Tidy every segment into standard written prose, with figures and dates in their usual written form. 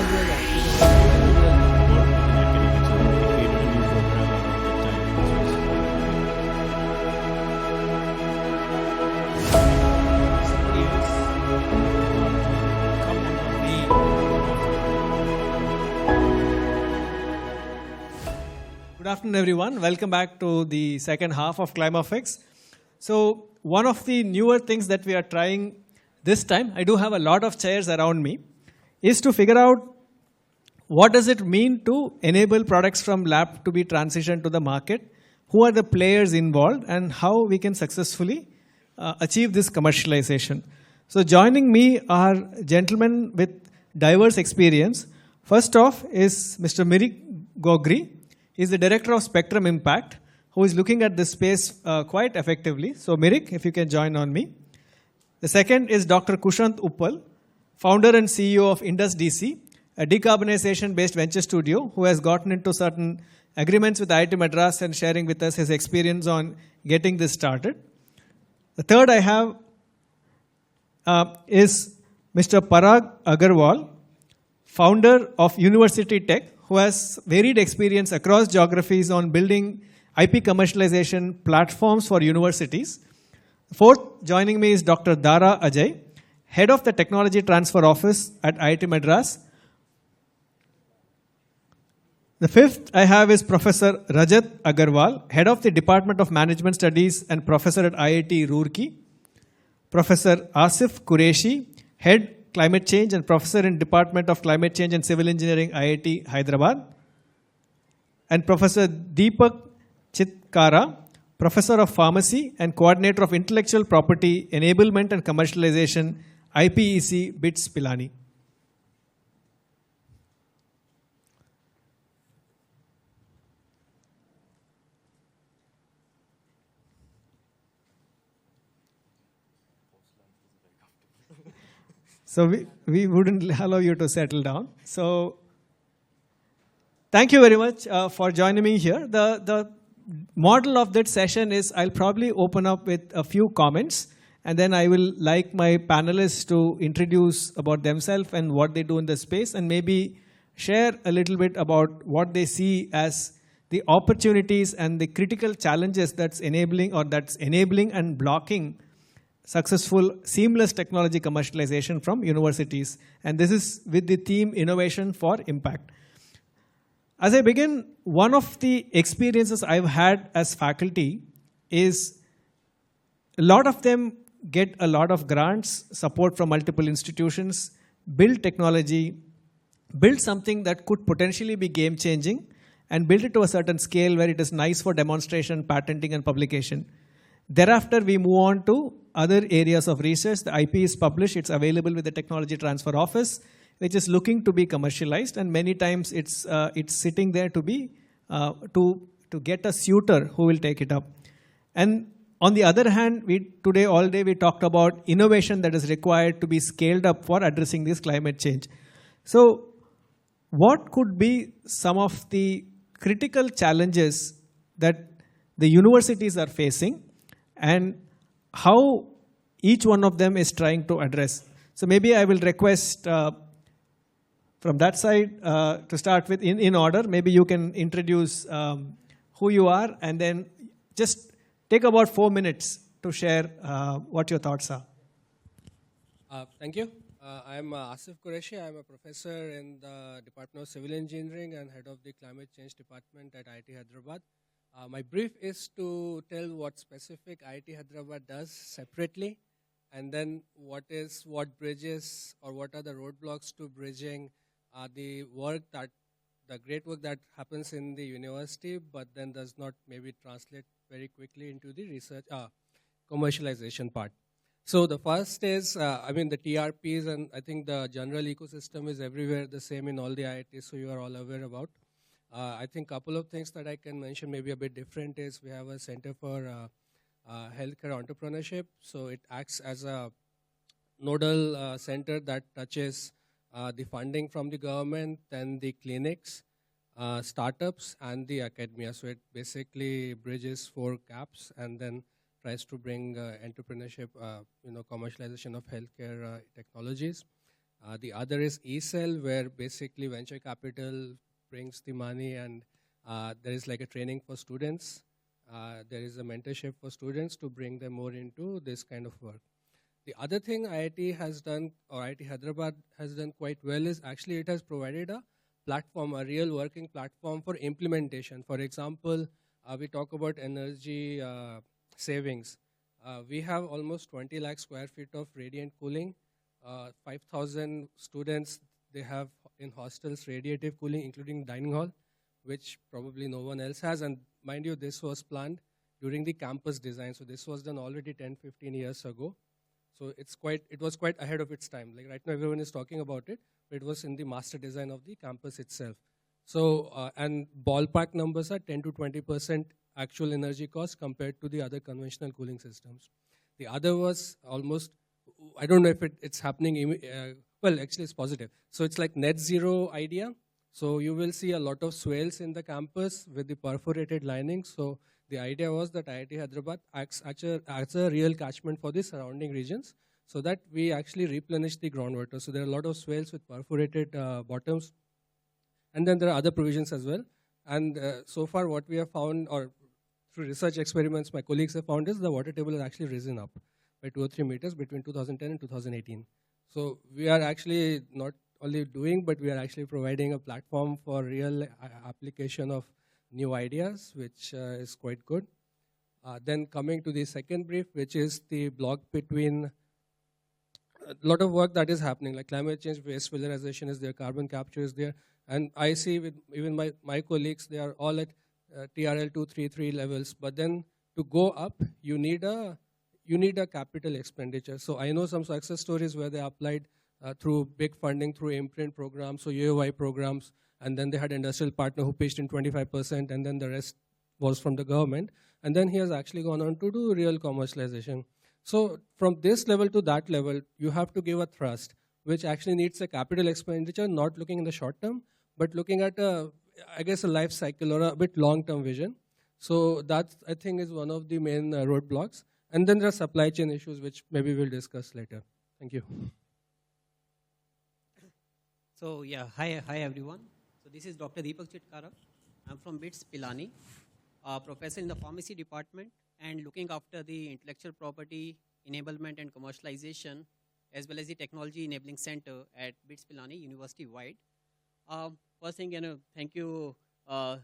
Good afternoon, everyone. Welcome back to the second half of CLIMAFIX. So one of the newer things that we are trying this time, I do have a lot of chairs around me, is to figure out what does it mean to enable products from lab to be transitioned to the market, who are the players involved, and how we can successfully achieve this commercialization. So joining me are gentlemen with diverse experience. First off is Mr. Mirik Gogri. He's the Director of Spectrum Impact, who is looking at this space quite effectively. So Mirik, if you can join on me. The second is Dr. Kushant Uppal, founder and CEO of Indus DC, a decarbonization-based venture studio who has gotten into certain agreements with IIT Madras and sharing with us his experience on getting this started. The third I have is Mr. Parag Agarwal, founder of University Tech, who has varied experience across geographies on building IP commercialization platforms for universities. Fourth, joining me is Dr. Dara Ajay, Head of the Technology Transfer Office at IIT Madras. The fifth I have is Professor Rajat Agarwal, Head of the Department of Management Studies and Professor at IIT Roorkee. Professor Asif Qureshi, Head Climate Change and Professor in Department of Climate Change and Civil Engineering, IIT Hyderabad. And Professor Deepak Chitkara, Professor of Pharmacy and Coordinator of Intellectual Property Enablement and Commercialization, IPEC, BITS Pilani. So we wouldn't allow you to settle down. So thank you very much for joining me here. The model of that session is I'll probably open up with a few comments, and then I will like my panelists to introduce about themselves and what they do in the space, and maybe share a little bit about what they see as the opportunities and the critical challenges that's enabling and blocking successful, seamless technology commercialization from universities. And this is with the theme Innovation for Impact. As I begin, one of the experiences I've had as faculty is a lot of them get a lot of grants, support from multiple institutions, build technology, build something that could potentially be game-changing, and build it to a certain scale where it is nice for demonstration, patenting, and publication. Thereafter, we move on to other areas of research. The IP is published. It's available with the Technology Transfer Office, which is looking to be commercialized. And many times, it's sitting there to be to get a suitor who will take it up. And on the other hand, today all day we talked about innovation that is required to be scaled up for addressing this climate change. So, what could be some of the critical challenges that the universities are facing, and how each one of them is trying to address? So maybe I will request from that side to start with in order. Maybe you can introduce who you are, and then just take about 4 minutes to share what your thoughts are. Thank you. I'm Asif Qureshi. I'm a professor in the Department of Civil Engineering and head of the Climate Change Department at IIT Hyderabad. My brief is to tell what specific IIT Hyderabad does separately, and then what bridges or what are the roadblocks to bridging the great work that happens in the university, but then does not maybe translate very quickly into the research commercialization part. So the first is, the TRPs, and I think the general ecosystem is everywhere the same in all the IITs, so you are all aware about. I think a couple of things that I can mention maybe a bit different is we have a Center for Healthcare Entrepreneurship. So it acts as a nodal center that touches the funding from the government, then the clinics, startups, and the academia. So it basically bridges 4 gaps and then tries to bring entrepreneurship, commercialization of healthcare technologies. The other is eCell, where basically venture capital brings the money, and there is like a training for students. There is a mentorship for students to bring them more into this kind of work. The other thing IIT has done, or IIT Hyderabad has done quite well, is actually it has provided a platform, a real working platform for implementation. For example, we talk about energy savings. We have almost 20 lakh square feet of radiant cooling. 5,000 students, they have in hostels radiative cooling, including dining hall, which probably no one else has. And mind you, this was planned during the campus design. So this was done already 10, 15 years ago. So it was quite ahead of its time. Like right now, everyone is talking about it, but it was in the master design of the campus itself. So, and ballpark numbers are 10 to 20% actual energy cost compared to the other conventional cooling systems. The other was almost, I don't know if it's happening, well, actually it's positive. So it's like net zero idea. So you will see a lot of swales in the campus with the perforated lining. So the idea was that IIT Hyderabad acts as a real catchment for the surrounding regions so that we actually replenish the groundwater. So there are a lot of swales with perforated bottoms. And then there are other provisions as well. And so far what we have found, or through research experiments my colleagues have found, is the water table has actually risen up by 2 or 3 meters between 2010 and 2018. So we are actually not only doing, but we are actually providing a platform for real application of new ideas, which is quite good. Then coming to the second brief, which is the block between a lot of work that is happening, like climate change, waste valorization is there, carbon capture is there. And I see with even my colleagues, they are all at TRL 233 levels. But then to go up, you need a capital expenditure. So I know some success stories where they applied through big funding, through imprint programs, or UOI programs, and then they had an industrial partner who pitched in 25%, and then the rest was from the government. And then he has actually gone on to do real commercialization. So from this level to that level, you have to give a thrust, which actually needs a capital expenditure, not looking in the short term, but looking at I guess a life cycle or a bit long-term vision. So that, I think, is one of the main roadblocks. And then there are supply chain issues, which maybe we'll discuss later. Thank you. So yeah, hi everyone. So this is Dr. Deepak Chitkara. I'm from BITS Pilani, professor in the pharmacy department and looking after the intellectual property enablement and commercialization, as well as the technology enabling center at BITS Pilani University wide. First thing, thank you for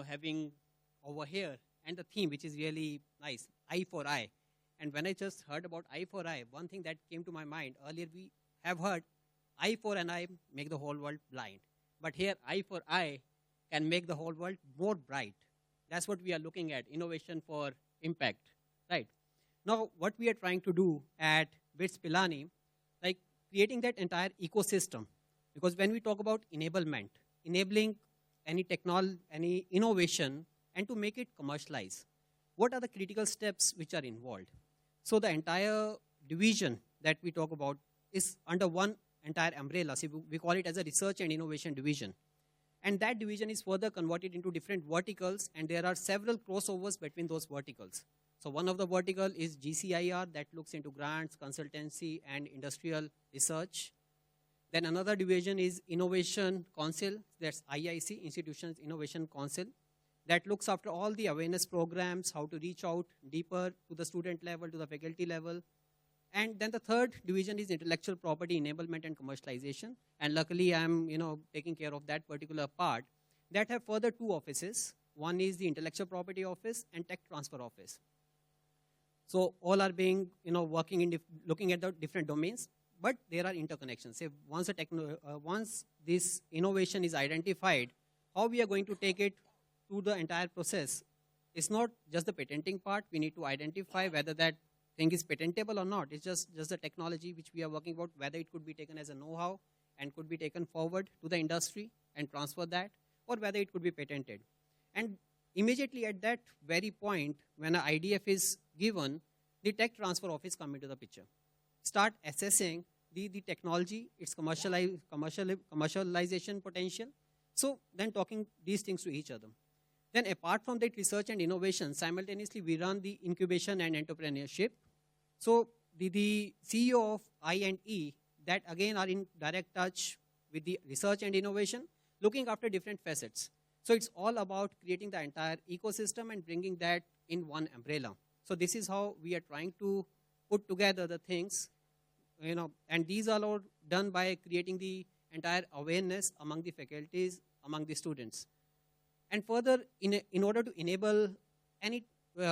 having over here, and the theme, which is really nice, Eye for Eye. And when I just heard about Eye for Eye, one thing that came to my mind, earlier we have heard eye for an eye make the whole world blind. But here, eye for eye can make the whole world more bright. That's what we are looking at, innovation for impact, right? Now, what we are trying to do at BITS Pilani, like creating that entire ecosystem. Because when we talk about enablement, enabling any technology, any innovation, and to make it commercialize, what are the critical steps which are involved? So the entire division that we talk about is under one entire umbrella. So we call it as a research and innovation division. And that division is further converted into different verticals, and there are several crossovers between those verticals. So one of the vertical is GCIR that looks into grants, consultancy, and industrial research. Then another division is Innovation Council, that's IIC, Institutions Innovation Council, that looks after all the awareness programs, how to reach out deeper to the student level, to the faculty level. And then the third division is intellectual property enablement and commercialization. And luckily, I'm taking care of that particular part. That have further two offices. One is the intellectual property office and tech transfer office. So all are being working in looking at the different domains, but there are interconnections. Say once this innovation is identified, how we are going to take it through the entire process. It's not just the patenting part. We need to identify whether that thing is patentable or not. It's just the technology which we are working about, whether it could be taken as a know-how and could be taken forward to the industry and transfer that, or whether it could be patented. And immediately at that very point, when an IDF is given, the tech transfer office come into the picture. Start assessing the technology, its commercialization potential. So then talking these things to each other. Then apart from that research and innovation, simultaneously we run the incubation and entrepreneurship. So the CEO of I&E, that again are in direct touch with the research and innovation, looking after different facets. So it's all about creating the entire ecosystem and bringing that in one umbrella. So this is how we are trying to put together the things, and these are all done by creating the entire awareness among the faculties, among the students. And further, in order to enable any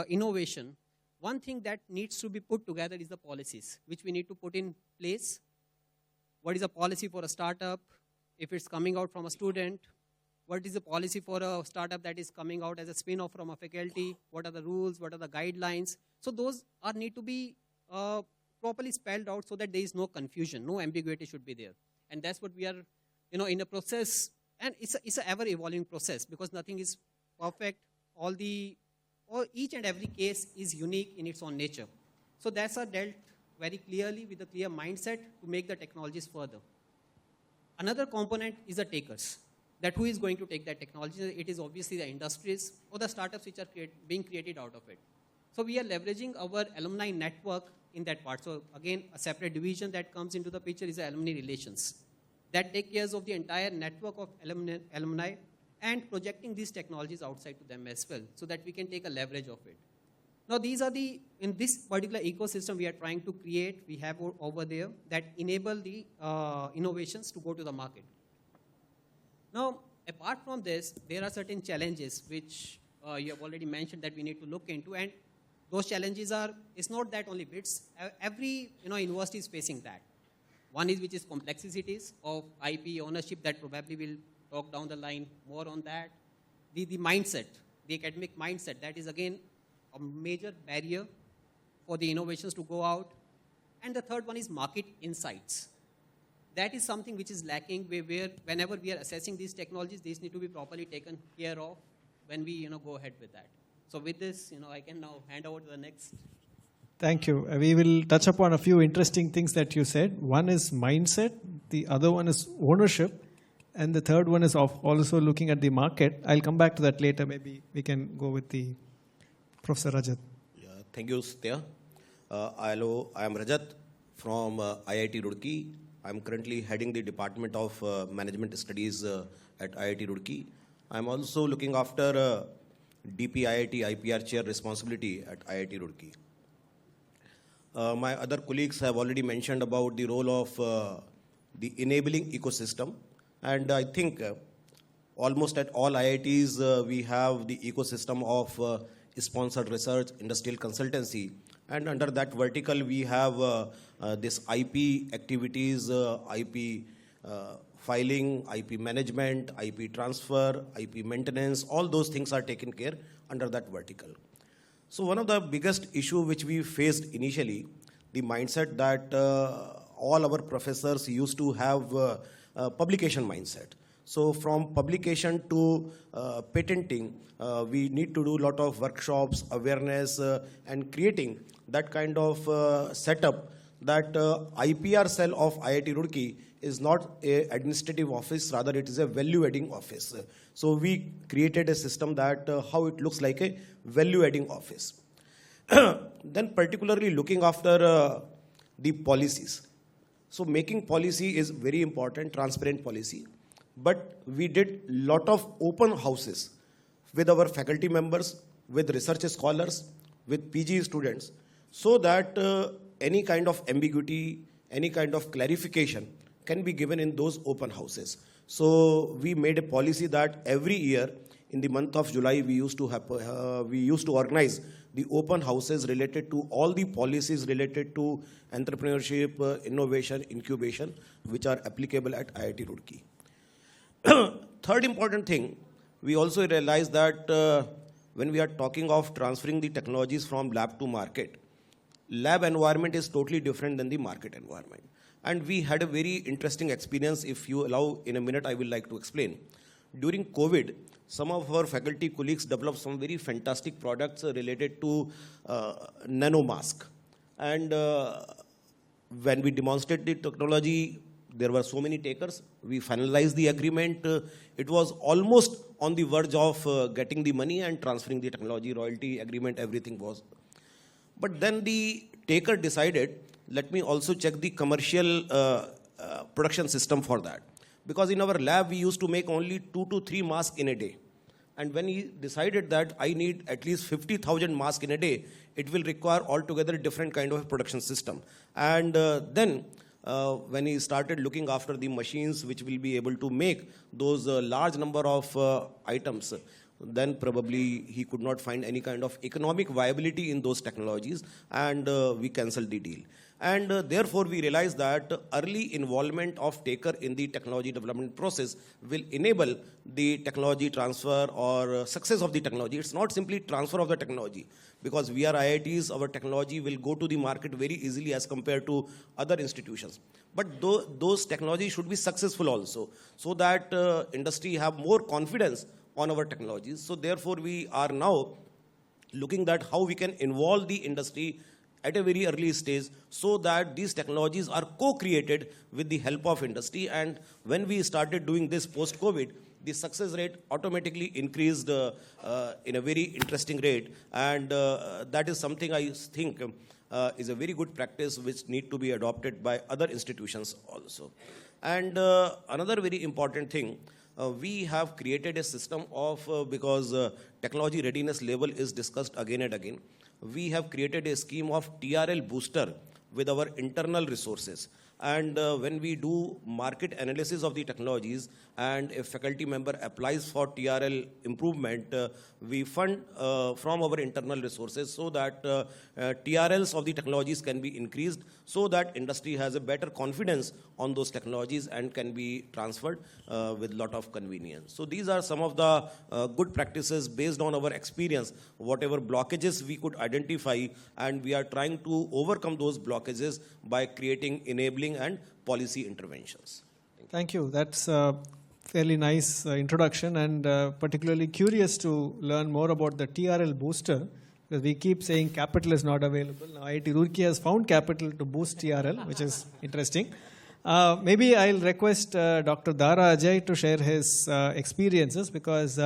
innovation, one thing that needs to be put together is the policies, which we need to put in place. What is a policy for a startup if it's coming out from a student? What is the policy for a startup that is coming out as a spin-off from a faculty? What are the rules? What are the guidelines? So those need to be properly spelled out so that there is no confusion, no ambiguity should be there. And that's what we are, in a process. And it's an ever-evolving process because nothing is perfect. Each and every case is unique in its own nature. So that's dealt very clearly with a clear mindset to make the technologies further. Another component is the takers. That who is going to take that technology? It is obviously the industries or the startups which are being created out of it. So we are leveraging our alumni network in that part. So again, a separate division that comes into the picture is the alumni relations. That take care of the entire network of alumni and projecting these technologies outside to them as well, so that we can take a leverage of it. Now these are in this particular ecosystem we are trying to create, we have over there that enable the innovations to go to the market. Now, apart from this, there are certain challenges which you have already mentioned that we need to look into, and those challenges it's not that only BITS, every university is facing that. One is which is complexities of IP ownership that probably will talk down the line more on that. The mindset, the academic mindset, that is again a major barrier for the innovations to go out. And the third one is market insights. That is something which is lacking where whenever we are assessing these technologies, these need to be properly taken care of when we go ahead with that. So with this, I can now hand over to the next. Thank you. We will touch upon a few interesting things that you said. One is mindset, the other one is ownership, and the third one is also looking at the market. I'll come back to that later. Maybe we can go with the Professor Rajat. Yeah, thank you, Satya. Hello, I am Rajat from IIT Roorkee. I'm currently heading the Department of Management Studies at IIT Roorkee. I'm also looking after DPIIT IPR Chair responsibility at IIT Roorkee. My other colleagues have already mentioned about the role of the enabling ecosystem. And I think almost at all IITs, we have the ecosystem of sponsored research, industrial consultancy. And under that vertical, we have this IP activities, IP filing, IP management, IP transfer, IP maintenance, all those things are taken care under that vertical. So one of the biggest issue which we faced initially, the mindset that all our professors used to have publication mindset. So from publication to patenting, we need to do a lot of workshops, awareness, and creating that kind of setup that IPR cell of IIT Roorkee is not an administrative office, rather it is a value-adding office. So we created a system that how it looks like a value-adding office. Then particularly looking after the policies. So making policy is very important, transparent policy. But we did lot of open houses with our faculty members, with research scholars, with PG students, so that any kind of ambiguity, any kind of clarification can be given in those open houses. So we made a policy that every year in the month of July we used to organize the open houses related to all the policies related to entrepreneurship, innovation, incubation, which are applicable at IIT Roorkee. Third important thing, we also realized that when we are talking of transferring the technologies from lab to market, lab environment is totally different than the market environment. And we had a very interesting experience. If you allow, in a minute, I will like to explain. During COVID, some of our faculty colleagues developed some very fantastic products related to nano mask. And when we demonstrated the technology, there were so many takers. We finalized the agreement. It was almost on the verge of getting the money and transferring the technology, royalty agreement, everything was. But then the taker decided, let me also check the commercial production system for that. Because in our lab, we used to make only 2 to 3 masks in a day. And when he decided that I need at least 50,000 masks in a day, it will require altogether a different kind of a production system. And then when he started looking after the machines which will be able to make those large number of items, then probably he could not find any kind of economic viability in those technologies, and we cancelled the deal. And therefore, we realized that early involvement of taker in the technology development process will enable the technology transfer or success of the technology. It's not simply transfer of the technology, because we are IITs, our technology will go to the market very easily as compared to other institutions. But those technologies should be successful also, so that industry have more confidence on our technologies. So therefore, we are now looking at how we can involve the industry at a very early stage, so that these technologies are co-created with the help of industry. And when we started doing this post-COVID, the success rate automatically increased in a very interesting rate. And that is something I think is a very good practice which need to be adopted by other institutions also. And another very important thing, we have created a system of, because technology readiness level is discussed again and again, we have created a scheme of TRL booster with our internal resources. And when we do market analysis of the technologies and a faculty member applies for TRL improvement, we fund from our internal resources, so that TRLs of the technologies can be increased, so that industry has a better confidence on those technologies and can be transferred with lot of convenience. So these are some of the good practices based on our experience, whatever blockages we could identify, and we are trying to overcome those blockages by creating enabling and policy interventions. Thank you. That's a fairly nice introduction, and particularly curious to learn more about the TRL booster, because we keep saying capital is not available. Now IIT Roorkee has found capital to boost TRL, which is interesting. Maybe I'll request Dr. Dara Ajay to share his experiences, because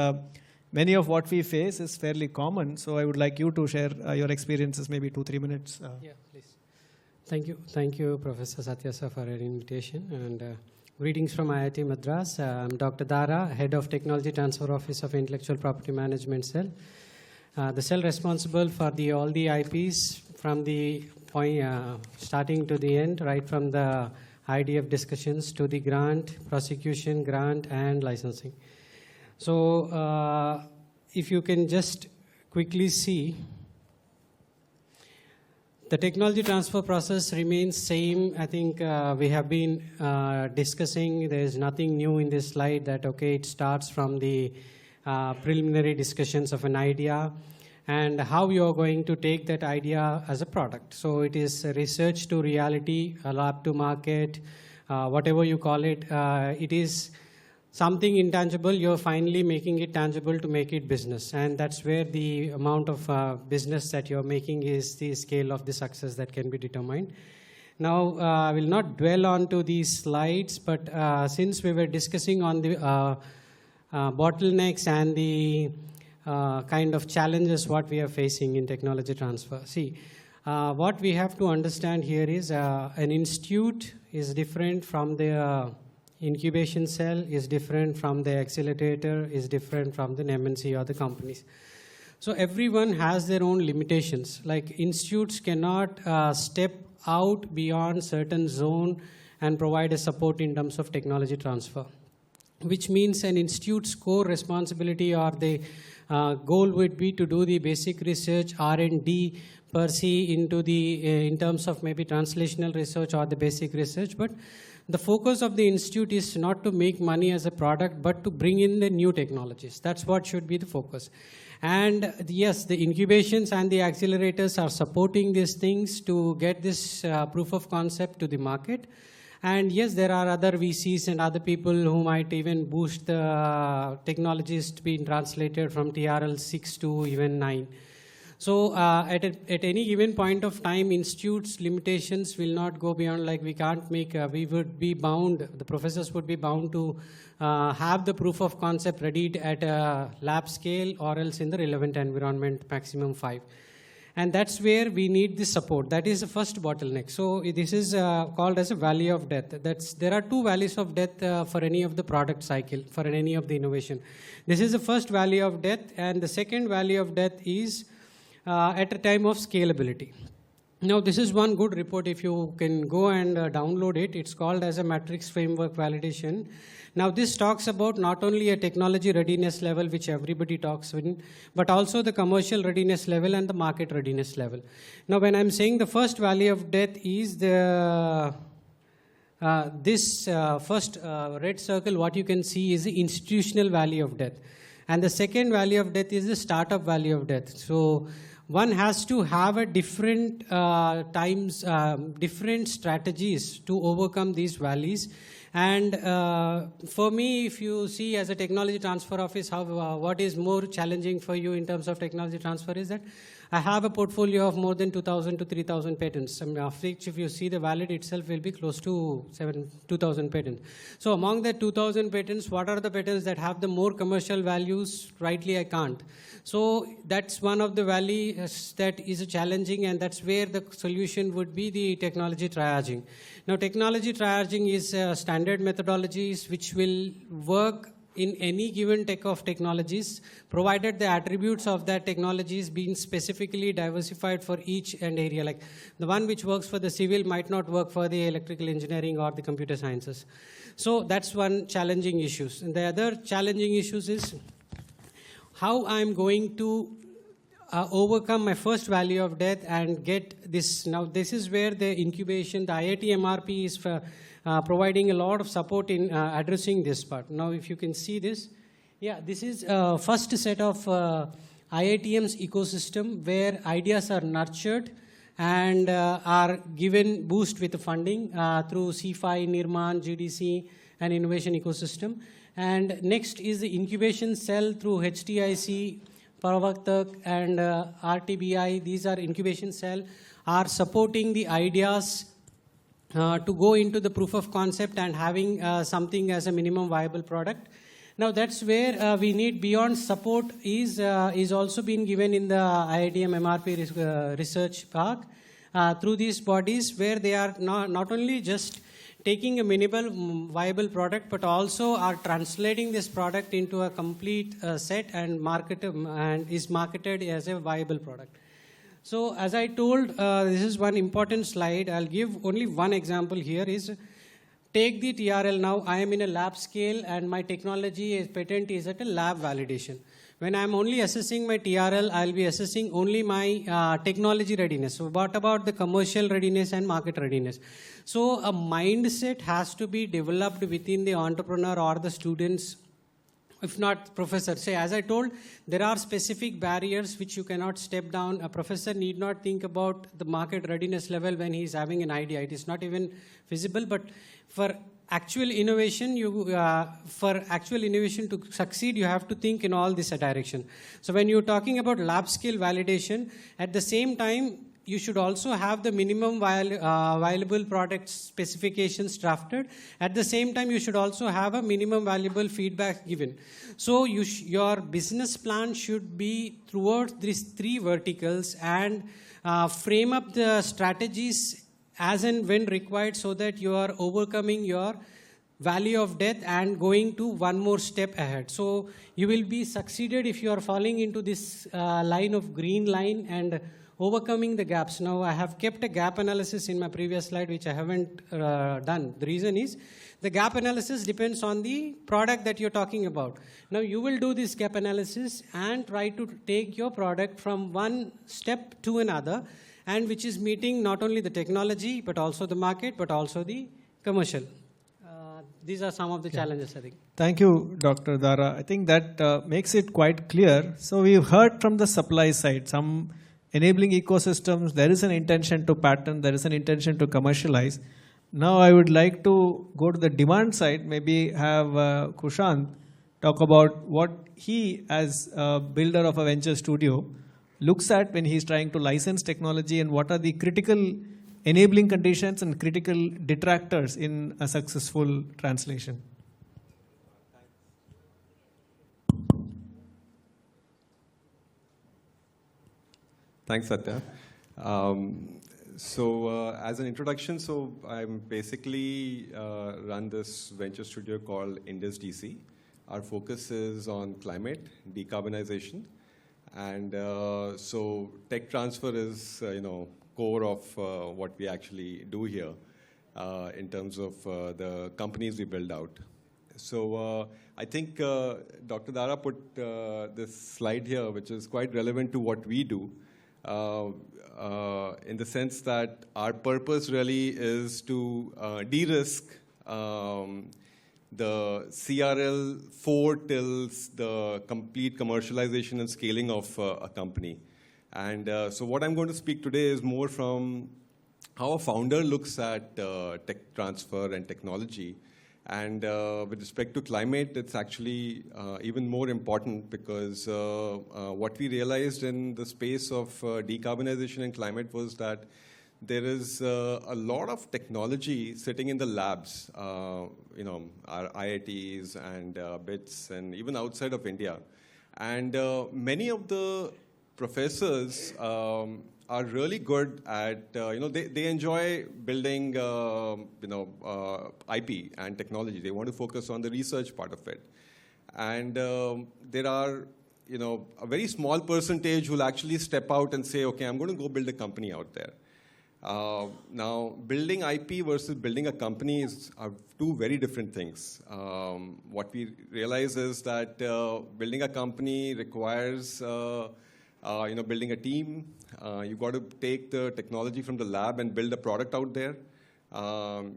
many of what we face is fairly common. So I would like you to share your experiences, maybe 2-3 minutes. Yeah, please. Thank you, Professor Satya sir, for your invitation. And greetings from IIT Madras. I'm Dr. Dara, Head of Technology Transfer Office of Intellectual Property Management Cell. The cell responsible for all the IPs from the point, starting to the end, right from the IDF discussions to the grant, prosecution, grant, and licensing. So if you can just quickly see, the technology transfer process remains same. I think we have been discussing, there is nothing new in this slide, that okay, it starts from the preliminary discussions of an idea and how you are going to take that idea as a product. So it is research to reality, a lab to market, whatever you call it. It is something intangible, you're finally making it tangible to make it business. And that's where the amount of business that you're making is the scale of the success that can be determined. Now, I will not dwell on to these slides, but since we were discussing on the bottlenecks and the kind of challenges what we are facing in technology transfer. See, what we have to understand here is an institute is different from the incubation cell, is different from the accelerator, is different from the MNC or the companies. So everyone has their own limitations. Like institutes cannot step out beyond certain zone and provide a support in terms of technology transfer, which means an institute's core responsibility or the goal would be to do the basic research, R&D per se into the, in terms of maybe translational research or the basic research, but the focus of the institute is not to make money as a product, but to bring in the new technologies. That's what should be the focus. And yes, the incubations and the accelerators are supporting these things to get this proof of concept to the market. And yes, there are other VCs and other people who might even boost the technologies to be translated from TRL 6 to even 9. So at any given point of time, institutes' limitations will not go beyond, like we can't make, we would be bound, the professors would be bound to have the proof of concept ready at a lab scale or else in the relevant environment, maximum 5. And that's where we need the support. That is the first bottleneck. So this is called as a valley of death. There are two valleys of death for any of the product cycle, for any of the innovation. This is the first valley of death, and the second valley of death is at a time of scalability. Now, this is one good report. If you can go and download it, it's called as a matrix framework validation. Now, this talks about not only a technology readiness level, which everybody talks in, but also the commercial readiness level and the market readiness level. Now, when I'm saying the first valley of death is the this first red circle, what you can see is the institutional valley of death. And the second valley of death is the startup valley of death. So one has to have a different different strategies to overcome these valleys. And for me, if you see as a technology transfer office, what is more challenging for you in terms of technology transfer is that I have a portfolio of more than 2,000 to 3,000 patents. I mean, after which, if you see the valid itself will be close to 2,000 patents. So among the 2,000 patents, what are the patents that have the more commercial values? Rightly, I can't. So that's one of the valleys that is challenging, and that's where the solution would be the technology triaging. Now, technology triaging is standard methodologies which will work in any given technologies, provided the attributes of that technology is being specifically diversified for each and area. Like the one which works for the civil might not work for the electrical engineering or the computer sciences. So that's one challenging issue. And the other challenging issues is how I'm going to overcome my first valley of death and get this. Now, this is where the incubation, the IIT MRP is for providing a lot of support in addressing this part. Now, if you can see this, yeah, this is first set of IITM's ecosystem where ideas are nurtured and are given boost with funding through CFI, Nirman, GDC, and innovation ecosystem. And next is the incubation cell through HTIC, Paravatak, and RTBI. These are incubation cell, are supporting the ideas to go into the proof of concept and having something as a minimum viable product. Now that's where we need beyond support is also being given in the IITM MRP research park through these bodies where they are not only just taking a minimal viable product, but also are translating this product into a complete set and is marketed as a viable product. So as I told, this is one important slide. I'll give only one example here is take the TRL now. I am in a lab scale and my technology patent is at a lab validation. When I'm only assessing my TRL, I'll be assessing only my technology readiness. So what about the commercial readiness and market readiness? So a mindset has to be developed within the entrepreneur or the students, if not professor. Say, as I told, there are specific barriers which you cannot step down. A professor need not think about the market readiness level when he is having an idea. It is not even feasible, but for actual innovation, to succeed, you have to think in all this direction. So when you're talking about lab scale validation, at the same time, you should also have the minimum viable product specifications drafted. At the same time, you should also have a minimum valuable feedback given. So your business plan should be throughout these three verticals and frame up the strategies as and when required so that you are overcoming your valley of death and going to one more step ahead. So you will be succeeded if you are falling into this line of green line and overcoming the gaps. Now, I have kept a gap analysis in my previous slide, which I haven't done. The reason is the gap analysis depends on the product that you're talking about. Now, you will do this gap analysis and try to take your product from one step to another, and which is meeting not only the technology, but also the market, but also the commercial. These are some of the challenges, I think. Thank you, Dr. Dara. I think that makes it quite clear. So we've heard from the supply side, some enabling ecosystems, there is an intention to patent, there is an intention to commercialize. Now I would like to go to the demand side, maybe have Kushant talk about what he as a builder of a venture studio looks at when he's trying to license technology and what are the critical enabling conditions and critical detractors in a successful translation. Thanks, Satya. As an introduction, I'm basically run this venture studio called Indus DC. Our focus is on climate, decarbonization, and so tech transfer is, core of what we actually do here in terms of the companies we build out. So I think Dr. Dara put this slide here, which is quite relevant to what we do, in the sense that our purpose really is to de-risk the CRL 4 till the complete commercialization and scaling of a company. And so what I'm going to speak today is more from how a founder looks at tech transfer and technology. And with respect to climate, it's actually even more important because what we realized in the space of decarbonization and climate was that there is a lot of technology sitting in the labs, our IITs and BITS, and even outside of India. And many of the professors are really good at, they enjoy building, IP and technology. They want to focus on the research part of it. And there are, a very small percentage who will actually step out and say, okay, I'm going to go build a company out there. Now, building IP versus building a company are two very different things. What we realize is that building a company requires building a team. You've got to take the technology from the lab and build a product out there.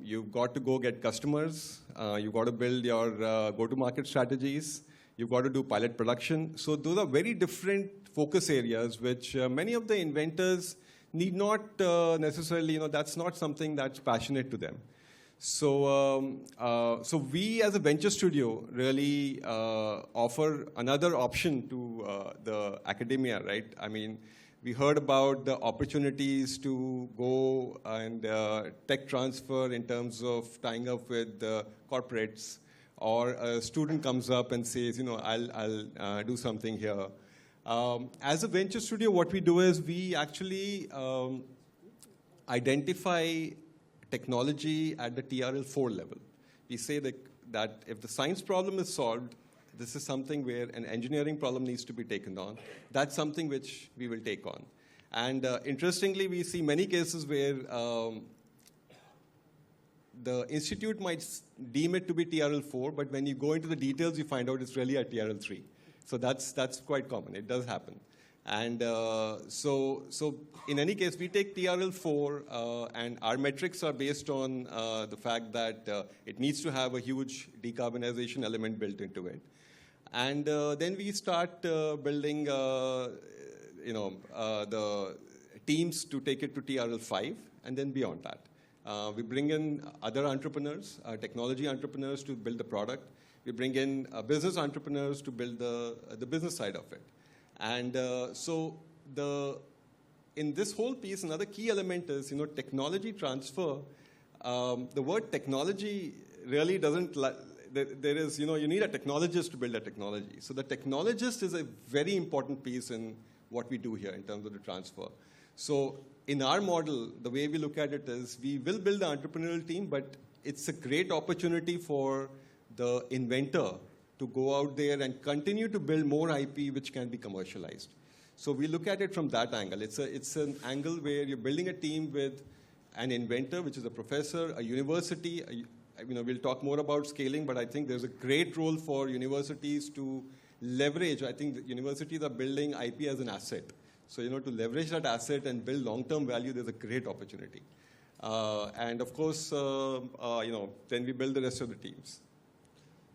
You've got to go get customers. You've got to build your go-to-market strategies. You've got to do pilot production. So those are very different focus areas, which many of the inventors need not necessarily, that's not something that's passionate to them. So, so we as a venture studio really offer another option to the academia, right? I mean, we heard about the opportunities to go and tech transfer in terms of tying up with corporates, or a student comes up and says, I'll do something here. As a venture studio, what we do is we actually identify technology at the TRL 4 level. We say that if the science problem is solved, this is something where an engineering problem needs to be taken on. That's something which we will take on. And interestingly, we see many cases where the institute might deem it to be TRL 4, but when you go into the details, you find out it's really a TRL 3. So that's quite common. It does happen. And so in any case, we take TRL 4, and our metrics are based on the fact that it needs to have a huge decarbonization element built into it. And then we start building, the teams to take it to TRL 5, and then beyond that. We bring in other entrepreneurs, technology entrepreneurs to build the product. We bring in business entrepreneurs to build the business side of it. And so in this whole piece, another key element is, technology transfer. The word technology really doesn't, there is, you need a technologist to build a technology. So the technologist is a very important piece in what we do here in terms of the transfer. So in our model, the way we look at it is we will build the entrepreneurial team, but it's a great opportunity for the inventor to go out there and continue to build more IP which can be commercialized. So we look at it from that angle. It's an angle where you're building a team with an inventor, which is a professor, a university. We'll talk more about scaling, but I think there's a great role for universities to leverage. I think that universities are building IP as an asset. So, to leverage that asset and build long-term value, there's a great opportunity. And of course, then we build the rest of the teams.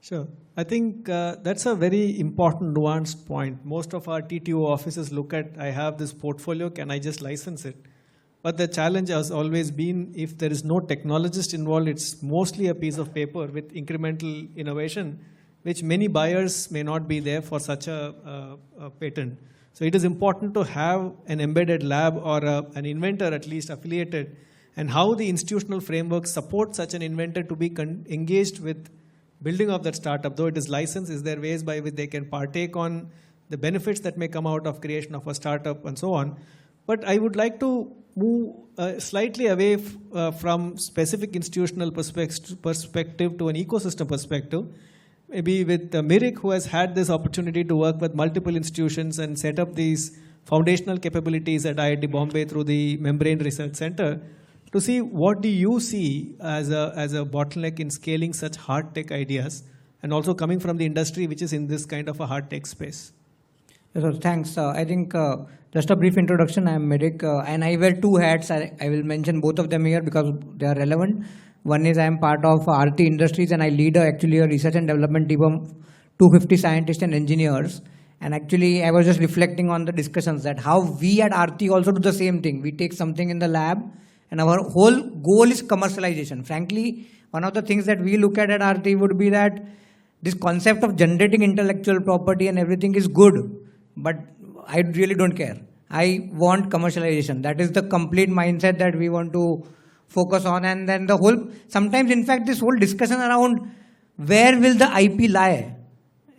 Sure. I think that's a very important nuanced point. Most of our TTO offices look at, I have this portfolio, can I just license it? But the challenge has always been, if there is no technologist involved, it's mostly a piece of paper with incremental innovation, which many buyers may not be there for such a patent. So it is important to have an embedded lab or an inventor at least affiliated, and how the institutional framework supports such an inventor to be engaged with building of that startup. Though it is licensed, is there ways by which they can partake on the benefits that may come out of creation of a startup and so on. But I would like to move slightly away from specific institutional perspective to an ecosystem perspective. Maybe with Mirik, who has had this opportunity to work with multiple institutions and set up these foundational capabilities at IIT Bombay through the Membrane Research Center, to see what do you see as a bottleneck in scaling such hard tech ideas, and also coming from the industry which is in this kind of a hard tech space. So thanks. I think just a brief introduction. I am Mirik, and I wear two hats. I will mention both of them here because they are relevant. One is I am part of RT Industries, and I lead actually a research and development team of 250 scientists and engineers. And actually, I was just reflecting on the discussions that how we at RT also do the same thing. We take something in the lab, and our whole goal is commercialization. Frankly, one of the things that we look at RT would be that this concept of generating intellectual property and everything is good, but I really don't care. I want commercialization. That is the complete mindset that we want to focus on. And then the whole, sometimes in fact, this whole discussion around where will the IP lie?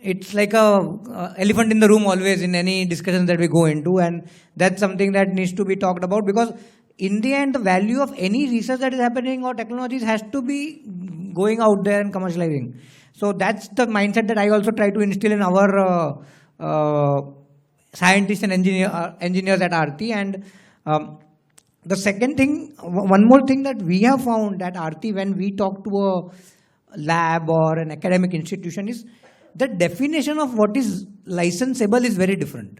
It's like a elephant in the room always in any discussion that we go into. And that's something that needs to be talked about, because in the end, the value of any research that is happening or technologies has to be going out there and commercializing. So that's the mindset that I also try to instill in our scientists and engineers at RT. And the second thing, one more thing that we have found at RT when we talk to a lab or an academic institution is the definition of what is licensable is very different.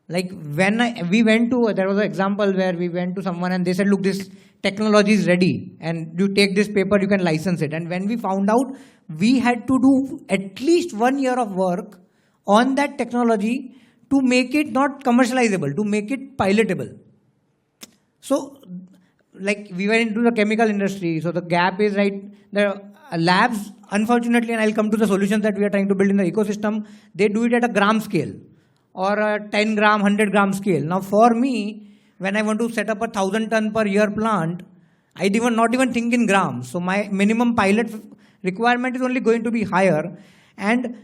Like when we went to, there was an example where we went to someone and they said, look, this technology is ready and you take this paper, you can license it. And when we found out, we had to do at least 1 year of work on that technology to make it not commercializable, to make it pilotable. So, like we went into the chemical industry, so the gap is right. The labs, unfortunately, and I'll come to the solutions that we are trying to build in the ecosystem, they do it at a gram scale or a 10 gram, 100 gram scale. Now, for me, when I want to set up a 1,000 ton per year plant, I not even think in grams. So my minimum pilot requirement is only going to be higher. And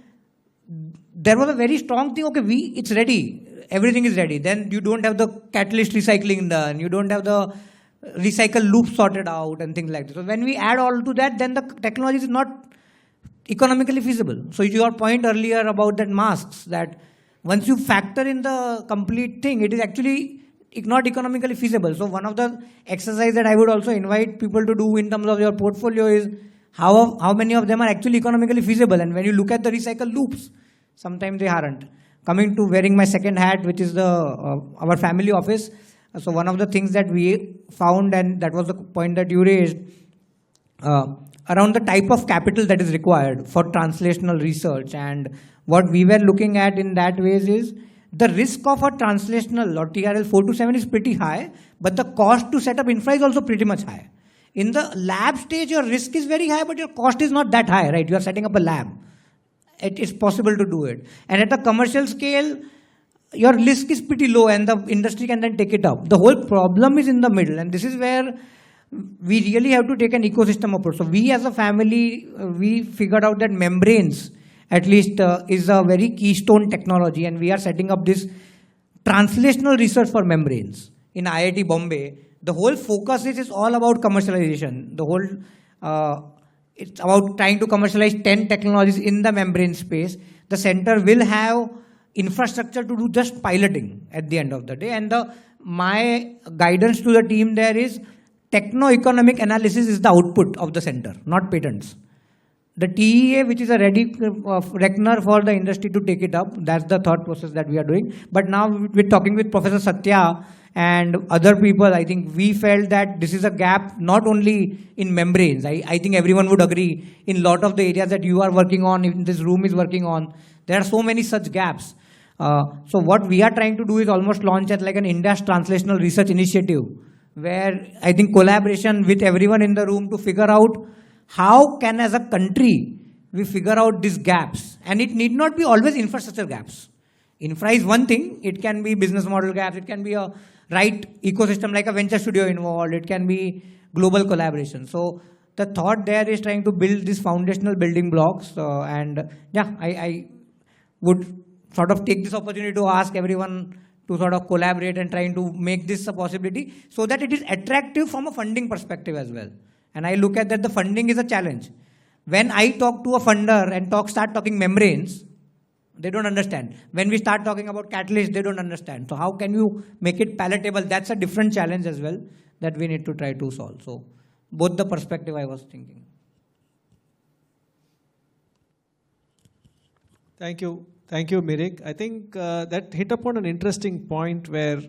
there was a very strong thing, okay, it's ready. Everything is ready. Then you don't have the catalyst recycling done. You don't have the recycle loop sorted out and things like that. So when we add all to that, then the technology is not economically feasible. So your point earlier about that masks, that once you factor in the complete thing, it is actually not economically feasible. So one of the exercises that I would also invite people to do in terms of your portfolio is how many of them are actually economically feasible. And when you look at the recycle loops, sometimes they aren't. Coming to wearing my second hat, which is our family office. So one of the things that we found, and that was the point that you raised, around the type of capital that is required for translational research. And what we were looking at in that ways is the risk of a translational or TRL 427 is pretty high, but the cost to set up infra is also pretty much high. In the lab stage, your risk is very high, but your cost is not that high, right? You are setting up a lab. It is possible to do it. And at a commercial scale, your risk is pretty low and the industry can then take it up. The whole problem is in the middle, and this is where we really have to take an ecosystem approach. So we as a family, we figured out that membranes at least is a very keystone technology, and we are setting up this translational research for membranes in IIT Bombay. The whole focus is all about commercialization. The whole it's about trying to commercialize 10 technologies in the membrane space. The center will have infrastructure to do just piloting at the end of the day. And my guidance to the team there is techno-economic analysis is the output of the center, not patents. The TEA, which is a ready reckoner for the industry to take it up, that's the thought process that we are doing. But now we're talking with Professor Satya and other people. I think we felt that this is a gap not only in membranes. I think everyone would agree in a lot of the areas that you are working on, in this room is working on. There are so many such gaps. So what we are trying to do is almost launch as like an India's translational research initiative, where I think collaboration with everyone in the room to figure out how can as a country we figure out these gaps. And it need not be always infrastructure gaps. Infra is one thing. It can be business model gaps. It can be a right ecosystem like a venture studio involved. It can be global collaboration. So the thought there is trying to build these foundational building blocks. And yeah, I would sort of take this opportunity to ask everyone to sort of collaborate and trying to make this a possibility so that it is attractive from a funding perspective as well. And I look at that the funding is a challenge. When I talk to a funder and start talking membranes, they don't understand. When we start talking about catalysts, they don't understand. So how can you make it palatable? That's a different challenge as well that we need to try to solve. So both the perspective I was thinking. Thank you. Thank you, Mirik. I think that hit upon an interesting point where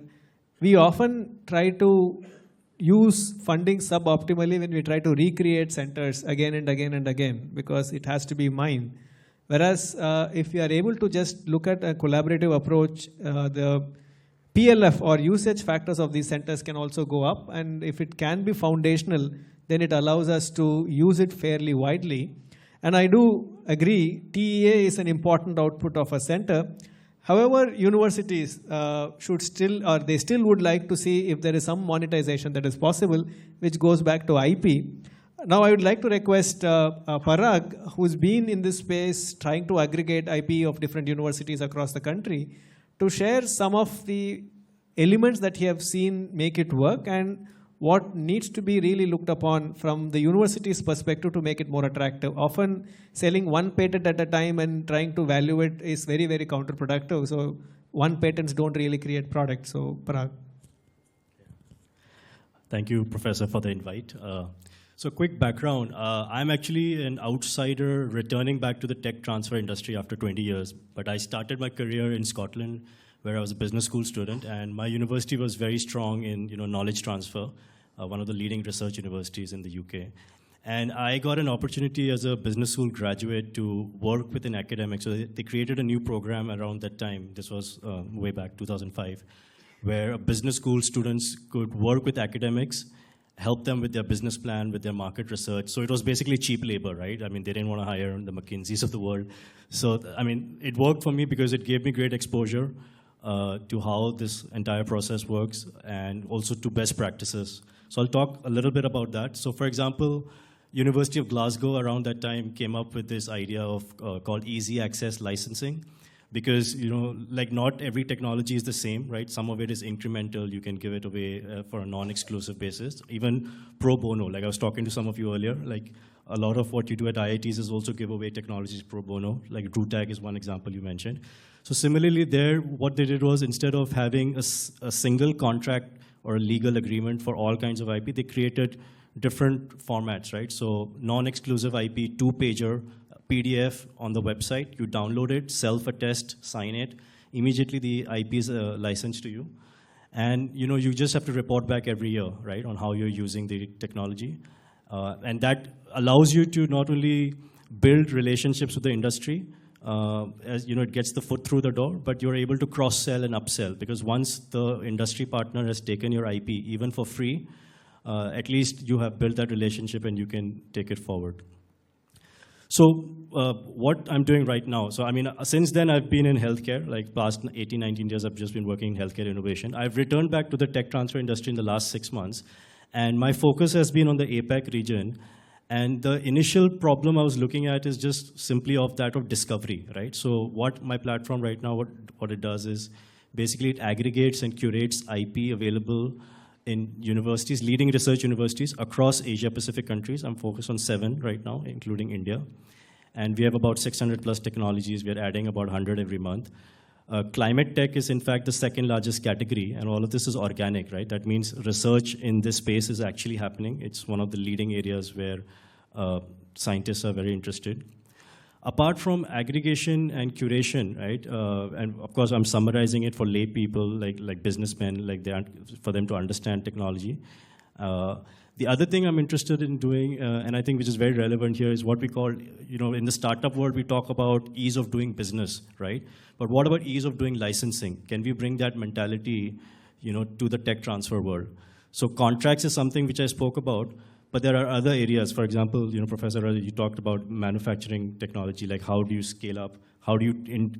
we often try to use funding suboptimally when we try to recreate centers again and again and again because it has to be mined. Whereas if we are able to just look at a collaborative approach, the PLF or usage factors of these centers can also go up. And if it can be foundational, then it allows us to use it fairly widely. And I do agree, TEA is an important output of a center. However, universities should still, or they still would like to see if there is some monetization that is possible, which goes back to IP. Now, I would like to request Parag, who's been in this space trying to aggregate IP of different universities across the country, to share some of the elements that he have seen make it work and what needs to be really looked upon from the university's perspective to make it more attractive. Often selling one patent at a time and trying to value it is very, very counterproductive. So one patents don't really create products. So Parag. Thank you, Professor, for the invite. So quick background, I'm actually an outsider returning back to the tech transfer industry after 20 years, but I started my career in Scotland where I was a business school student, and my university was very strong in knowledge transfer, one of the leading research universities in the UK. And I got an opportunity as a business school graduate to work with an academic. So they created a new program around that time. This was way back, 2005, where business school students could work with academics, help them with their business plan, with their market research. So it was basically cheap labor, right? I mean, they didn't want to hire the McKinseys of the world. So, I mean, it worked for me because it gave me great exposure to how this entire process works and also to best practices. So I'll talk a little bit about that. So for example, University of Glasgow around that time came up with this idea of called easy access licensing. Because, like not every technology is the same, right? Some of it is incremental. You can give it away for a non-exclusive basis. Even pro bono, like I was talking to some of you earlier, like a lot of what you do at IITs is also give away technologies pro bono, like RUTAG is one example you mentioned. So similarly there, what they did was instead of having a single contract or a legal agreement for all kinds of IP, they created different formats, right? So non-exclusive IP, 2-pager, PDF on the website, you download it, self-attest, sign it, immediately the IP is licensed to you. And you just have to report back every year, right, on how you're using the technology. And that allows you to not only build relationships with the industry, as it gets the foot through the door, but you're able to cross-sell and upsell, because once the industry partner has taken your IP, even for free, at least you have built that relationship and you can take it forward. So what I'm doing right now, so I mean, since then I've been in healthcare, like past 18, 19 years I've just been working in healthcare innovation. I've returned back to the tech transfer industry in the last 6 months, and my focus has been on the APAC region. And the initial problem I was looking at is just simply of that of discovery, right? So what my platform right now, what it does is basically it aggregates and curates IP available in universities, leading research universities across Asia-Pacific countries. I'm focused on 7 right now, including India. And we have about 600 plus technologies. We are adding about 100 every month. Climate tech is in fact the 2nd largest category, and all of this is organic, right? That means research in this space is actually happening. It's one of the leading areas where scientists are very interested. Apart from aggregation and curation, right, and of course I'm summarizing it for lay people, like businessmen, like for them to understand technology. The other thing I'm interested in doing, and I think which is very relevant here, is what we call, in the startup world, we talk about ease of doing business, right? But what about ease of doing licensing? Can we bring that mentality, to the tech transfer world? So contracts is something which I spoke about, but there are other areas. For example, Professor, you talked about manufacturing technology, like how do you scale up? How do you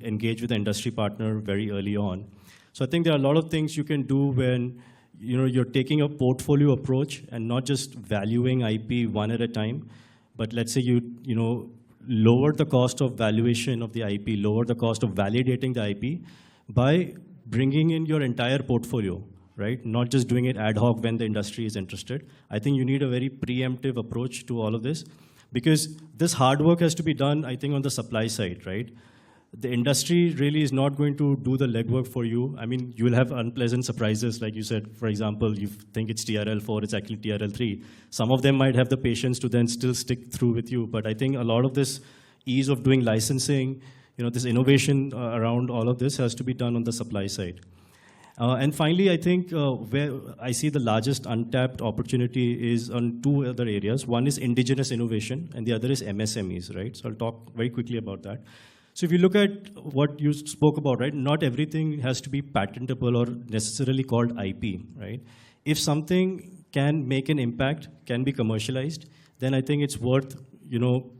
engage with the industry partner very early on? So I think there are a lot of things you can do when you're taking a portfolio approach and not just valuing IP one at a time, but let's say you lower the cost of valuation of the IP, lower the cost of validating the IP by bringing in your entire portfolio, right? Not just doing it ad hoc when the industry is interested. I think you need a very preemptive approach to all of this, because this hard work has to be done, I think, on the supply side, right? The industry really is not going to do the legwork for you. I mean, you will have unpleasant surprises, like you said. For example, you think it's TRL4, it's actually TRL3. Some of them might have the patience to then still stick through with you, but I think a lot of this ease of doing licensing, this innovation around all of this has to be done on the supply side. And finally, I think where I see the largest untapped opportunity is on two other areas. One is indigenous innovation, and the other is MSMEs, right? So I'll talk very quickly about that. So if you look at what you spoke about, right, not everything has to be patentable or necessarily called IP, right? If something can make an impact, can be commercialized, then I think it's worth,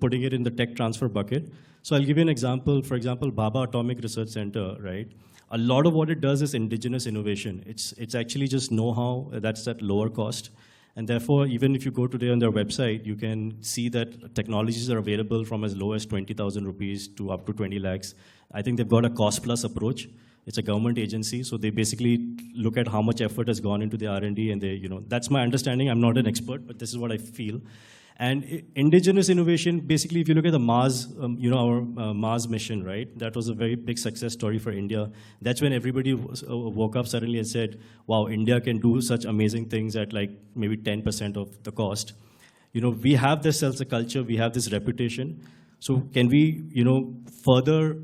putting it in the tech transfer bucket. So I'll give you an example. For example, Bhabha Atomic Research Center, right? A lot of what it does is indigenous innovation. It's actually just know-how that's at lower cost. And therefore, even if you go today on their website, you can see that technologies are available from as low as 20,000 rupees to up to 20 lakhs. I think they've got a cost-plus approach. It's a government agency, so they basically look at how much effort has gone into the R&D, and they, that's my understanding. I'm not an expert, but this is what I feel. And indigenous innovation, basically, if you look at the Mars, our Mars mission, right? That was a very big success story for India. That's when everybody woke up suddenly and said, wow, India can do such amazing things at like maybe 10% of the cost. We have this as a culture, we have this reputation. So can we, further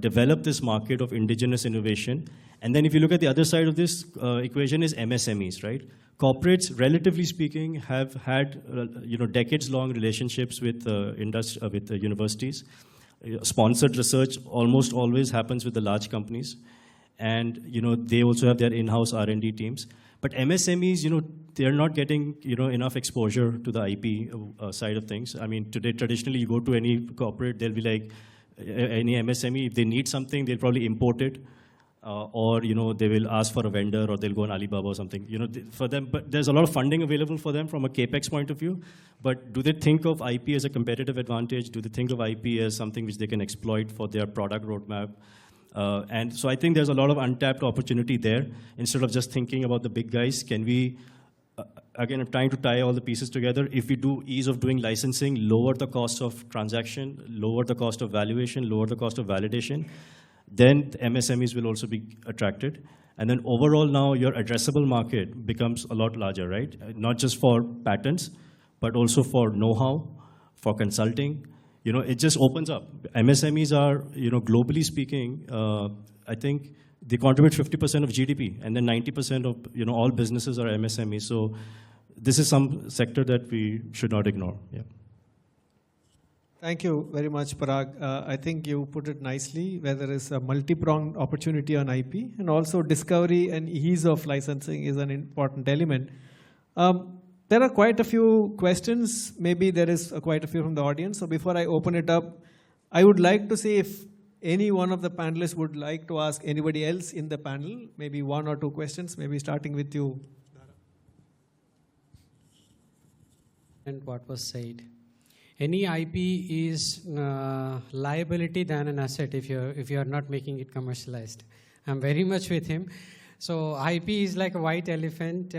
develop this market of indigenous innovation? And then if you look at the other side of this equation is MSMEs, right? Corporates, relatively speaking, have had decades-long relationships with universities. Sponsored research almost always happens with the large companies, and they also have their in-house R&D teams. But MSMEs, they're not getting enough exposure to the IP side of things. I mean, today traditionally you go to any corporate, they'll be like, any MSME, if they need something, they'll probably import it. Or they will ask for a vendor, or they'll go on Alibaba or something. For them, but there's a lot of funding available for them from a capex point of view. But do they think of IP as a competitive advantage? Do they think of IP as something which they can exploit for their product roadmap? And so I think there's a lot of untapped opportunity there. Instead of just thinking about the big guys, can we? Again, I'm trying to tie all the pieces together. If we do ease of doing licensing, lower the cost of transaction, lower the cost of valuation, lower the cost of validation, then the MSMEs will also be attracted. And then overall now your addressable market becomes a lot larger, right? Not just for patents, but also for know-how, for consulting. It just opens up. MSMEs are, globally speaking, I think they contribute 50% of GDP, and then 90% of, all businesses are MSMEs. So this is some sector that we should not ignore. Yeah. Thank you very much, Parag. I think you put it nicely, where there is a multi-pronged opportunity on IP, and also discovery and ease of licensing is an important element. There are quite a few questions. Maybe there is quite a few from the audience. So before I open it up, I would like to see if any one of the panelists would like to ask anybody else in the panel, maybe one or two questions, maybe starting with you. And what was said. Any IP is liability than an asset if you're not making it commercialized. I'm very much with him. So IP is like a white elephant.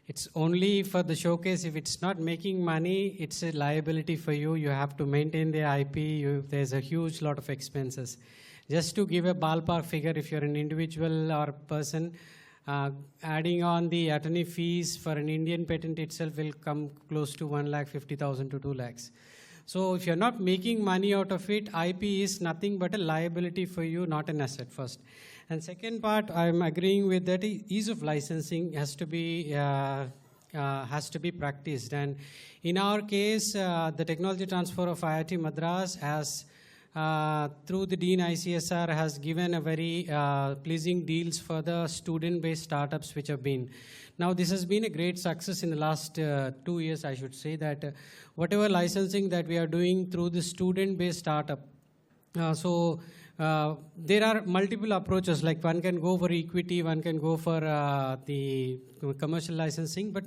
It's only for the showcase. If it's not making money, it's a liability for you. You have to maintain the IP. There's a huge lot of expenses. Just to give a ballpark figure, if you're an individual or person, adding on the attorney fees for an Indian patent itself will come close to 1,50,000 to 2 lakhs. So if you're not making money out of it, IP is nothing but a liability for you, not an asset first. And second part, I'm agreeing with that, ease of licensing has to be practiced. And in our case, the technology transfer of IIT Madras has through the Dean ICSR has given a very pleasing deals for the student-based startups which have been. Now this has been a great success in the last 2 years, I should say, that whatever licensing that we are doing through the student-based startup. There are multiple approaches, like one can go for equity, one can go for the commercial licensing, but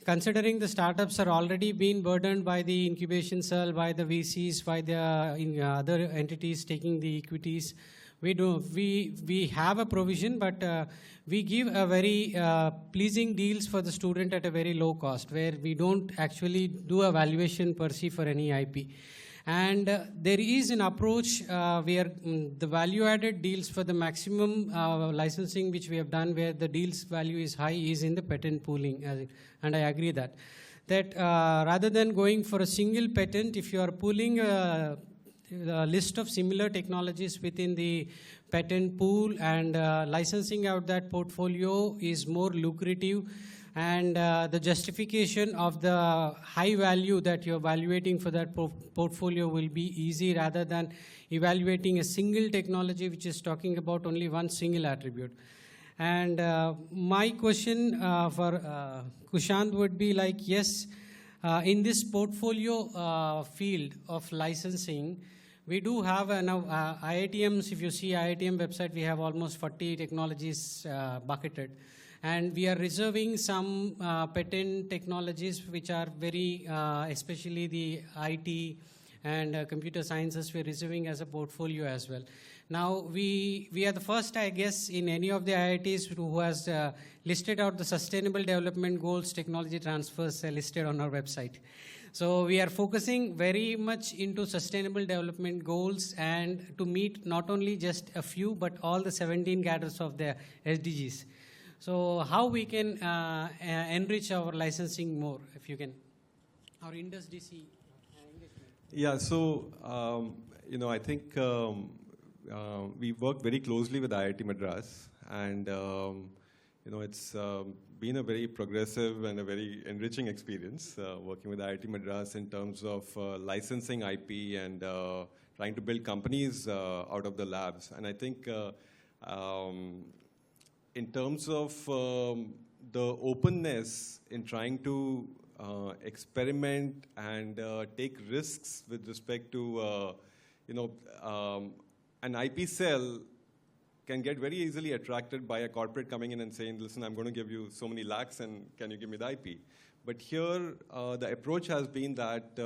considering the startups are already being burdened by the incubation cell, by the VCs, by the other entities taking the equities, we have a provision, but we give a very pleasing deals for the student at a very low cost, where we don't actually do a valuation per se for any IP. And there is an approach where the value-added deals for the maximum licensing which we have done, where the deals value is high, is in the patent pooling, and I agree that rather than going for a single patent, if you are pooling a list of similar technologies within the patent pool and licensing out that portfolio is more lucrative, and the justification of the high value that you're evaluating for that portfolio will be easy, rather than evaluating a single technology which is talking about only one single attribute. And my question for Kushant would be like, yes, in this portfolio field of licensing, we do have now IITMs. If you see IITM website, we have almost 40 technologies bucketed. And we are reserving some patent technologies which are very, especially the IT and computer sciences, we're reserving as a portfolio as well. Now, we are the first, I guess, in any of the IITs who has listed out the Sustainable Development Goals, technology transfers listed on our website. So we are focusing very much into sustainable development goals, and to meet not only just a few, but all the 17 cadres of the SDGs. So how we can enrich our licensing more, if you can, our Indus DC engagement. Yeah, so, I think we work very closely with IIT Madras, and, it's been a very progressive and a very enriching experience working with IIT Madras in terms of licensing IP and trying to build companies out of the labs. And I think in terms of the openness in trying to experiment and take risks with respect to, an IP cell can get very easily attracted by a corporate coming in and saying, listen, I'm going to give you so many lakhs and can you give me the IP? But here, the approach has been that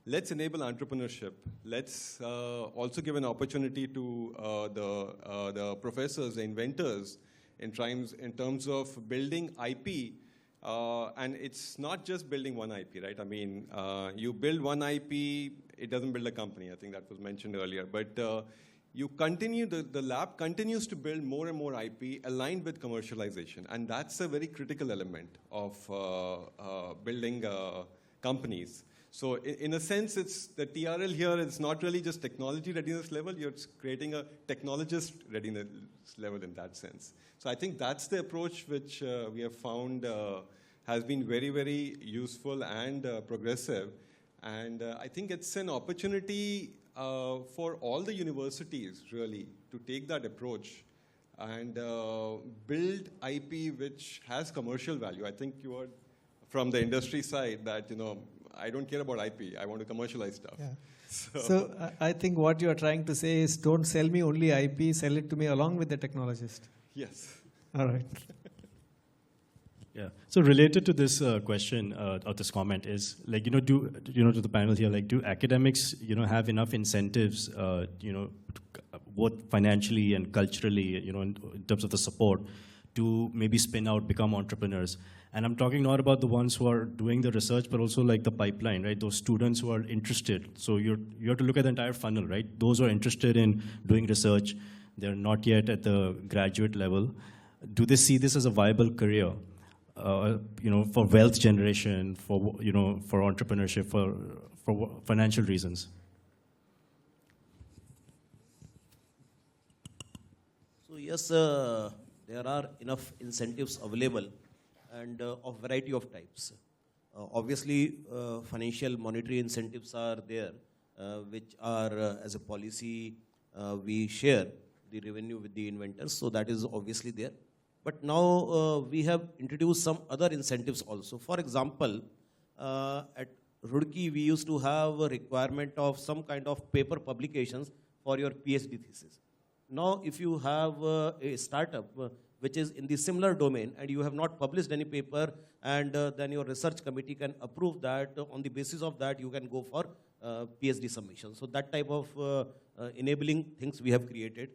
let's enable entrepreneurship. Let's also give an opportunity to the professors, the inventors, in terms of building IP. And it's not just building one IP, right? I mean, you build one IP, it doesn't build a company. I think that was mentioned earlier. But you continue, the lab continues to build more and more IP aligned with commercialization. And that's a very critical element of building companies. So in a sense, it's the TRL here, it's not really just technology readiness level, you're creating a technologist readiness level in that sense. So I think that's the approach which we have found has been very, very useful and progressive. And I think it's an opportunity for all the universities, really, to take that approach and build IP which has commercial value. I think you heard from the industry side that, I don't care about IP, I want to commercialize stuff. Yeah. So I think what you are trying to say is, don't sell me only IP, sell it to me along with the technologist. Yes. All right. Yeah. So related to this question or this comment is like, to the panel here, like, do academics, have enough incentives, both financially and culturally, in terms of the support to maybe spin out, become entrepreneurs? And I'm talking not about the ones who are doing the research, but also like the pipeline, right? Those students who are interested. So you have to look at the entire funnel, right? Those who are interested in doing research, they're not yet at the graduate level. Do they see this as a viable career? For wealth generation, for entrepreneurship, for financial reasons. So yes, there are enough incentives available and of variety of types. Obviously, financial monetary incentives are there, which are as a policy, we share the revenue with the inventors. So that is obviously there. But now we have introduced some other incentives also. For example, at Roorkee, we used to have a requirement of some kind of paper publications for your PhD thesis. Now, if you have a startup which is in the similar domain and you have not published any paper, and then your research committee can approve that, on the basis of that, you can go for PhD submission. So that type of enabling things we have created.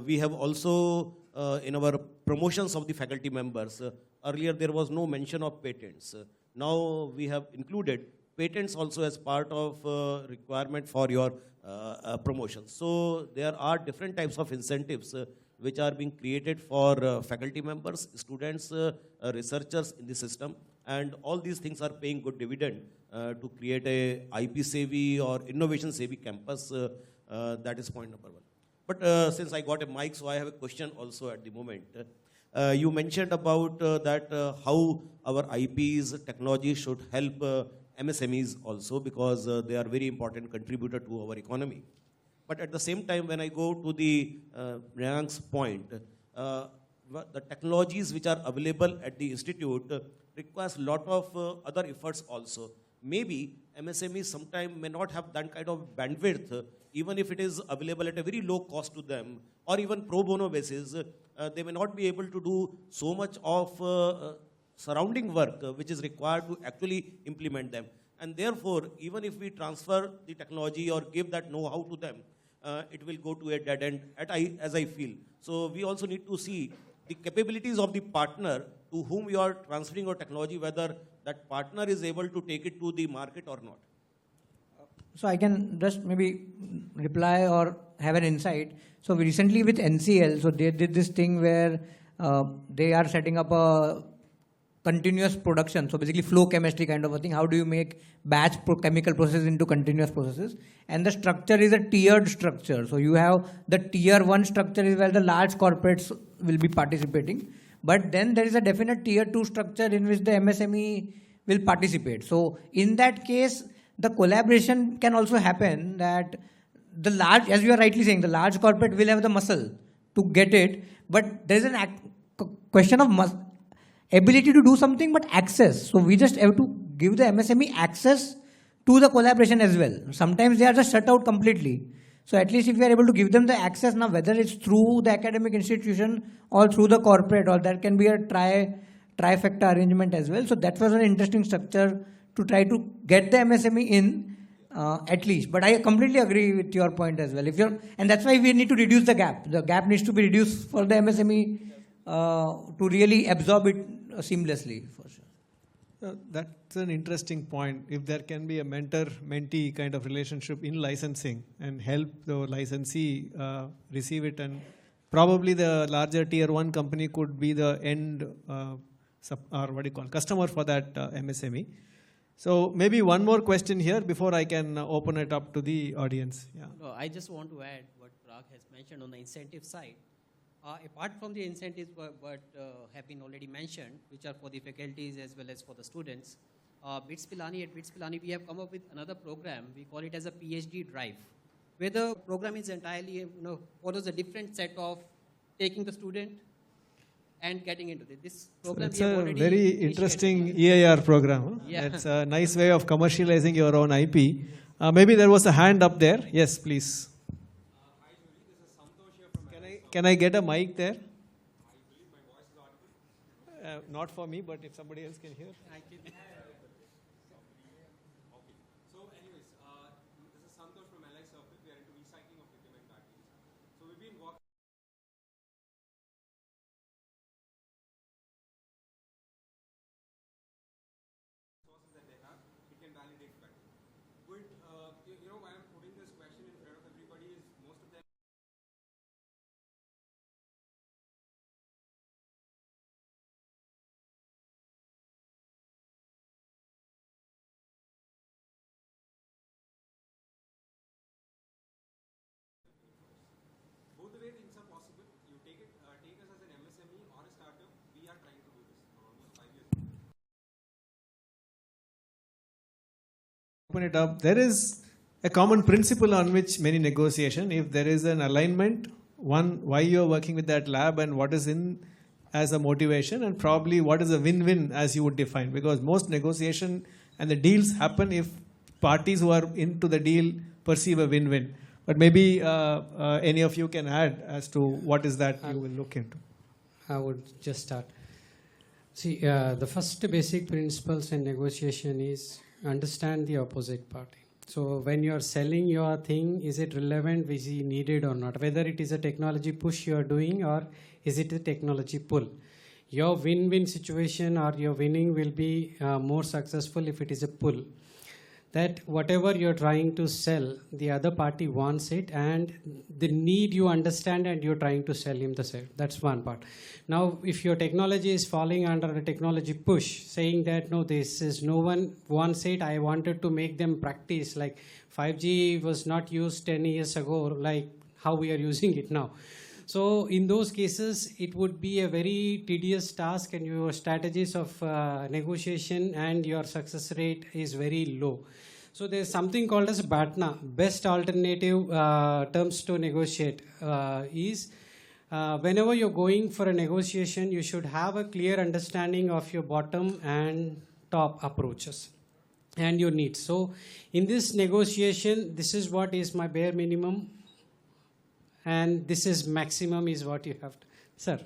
We have also, in our promotions of the faculty members, earlier there was no mention of patents. Now we have included patents also as part of requirement for your promotion. So there are different types of incentives which are being created for faculty members, students, researchers in the system, and all these things are paying good dividend to create a IP-savvy or innovation-savvy campus. That is point number one. But since I got a mic, so I have a question also at the moment. You mentioned about that how our IPs, technology should help MSMEs also, because they are very important contributor to our economy. But at the same time, when I go to the Rayank's point, the technologies which are available at the institute requires a lot of other efforts also. Maybe MSMEs sometimes may not have that kind of bandwidth, even if it is available at a very low cost to them, or even pro bono basis, they may not be able to do so much of surrounding work which is required to actually implement them. And therefore, even if we transfer the technology or give that know-how to them, it will go to a dead end, as I feel. So we also need to see the capabilities of the partner to whom you are transferring your technology, whether that partner is able to take it to the market or not. So I can just maybe reply or have an insight. So recently with NCL, so they did this thing where they are setting up a continuous production. So basically flow chemistry kind of a thing. How do you make batch chemical processes into continuous processes? And the structure is a tiered structure. So you have the tier 1 structure is where the large corporates will be participating. But then there is a definite tier 2 structure in which the MSME will participate. So in that case, the collaboration can also happen that the large, as you are rightly saying, the large corporate will have the muscle to get it. But there is a question of ability to do something, but access. So we just have to give the MSME access to the collaboration as well. Sometimes they are just shut out completely. So at least if we are able to give them the access now, whether it's through the academic institution or through the corporate, or there can be a trifecta arrangement as well. So that was an interesting structure to try to get the MSME in at least. But I completely agree with your point as well. And that's why we need to reduce the gap. The gap needs to be reduced for the MSME to really absorb it seamlessly, for sure. That's an interesting point. If there can be a mentor-mentee kind of relationship in licensing and help the licensee receive it, and probably the larger tier 1 company could be the end customer for that MSME. So maybe one more question here before I can open it up to the audience. Yeah. No, I just want to add what Parag has mentioned on the incentive side. Apart from the incentives what have been already mentioned, which are for the faculties as well as for the students, BITS Pilani, at BITS Pilani we have come up with another program. We call it as a PhD drive, where the program is entirely, follows a different set of taking the student and getting into it. This program It's a very interesting EIR program. Huh? Yeah. It's a nice way of commercializing your own IP. Maybe there was a hand up there. Yes, please. Can I get a mic there? Not for me, but if somebody else can hear. Open it up. There is a common principle on which many negotiation, if there is an alignment, one, why you're working with that lab and what is in as a motivation, and probably what is a win-win as you would define, because most negotiation and the deals happen if parties who are into the deal perceive a win-win. But maybe any of you can add as to what is that you will look into. I would just start. See, the first basic principles in negotiation is understand the opposite party. So when you're selling your thing, is it relevant, is it needed or not? Whether it is a technology push you're doing or is it a technology pull? Your win-win situation or your winning will be more successful if it is a pull. That whatever you're trying to sell, the other party wants it and the need you understand and you're trying to sell him the sale. That's one part. Now, if your technology is falling under a technology push, saying that, no, this is no one wants it, I wanted to make them practice, like 5G was not used 10 years ago, like how we are using it now. So in those cases, it would be a very tedious task and your strategies of negotiation and your success rate is very low. So there's something called as BATNA, best alternative terms to negotiate, is whenever you're going for a negotiation, you should have a clear understanding of your bottom and top approaches and your needs. So in this negotiation, this is what is my bare minimum and this is maximum is what you have to. Sir.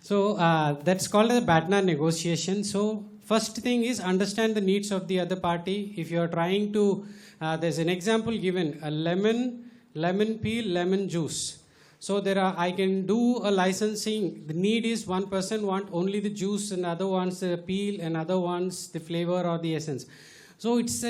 So that's called a BATNA negotiation. So first thing is understand the needs of the other party. If you are trying to, there's an example given, a lemon peel, lemon juice. So I can do a licensing. The need is one person wants only the juice and other wants the peel and other wants the flavor or the essence. So it's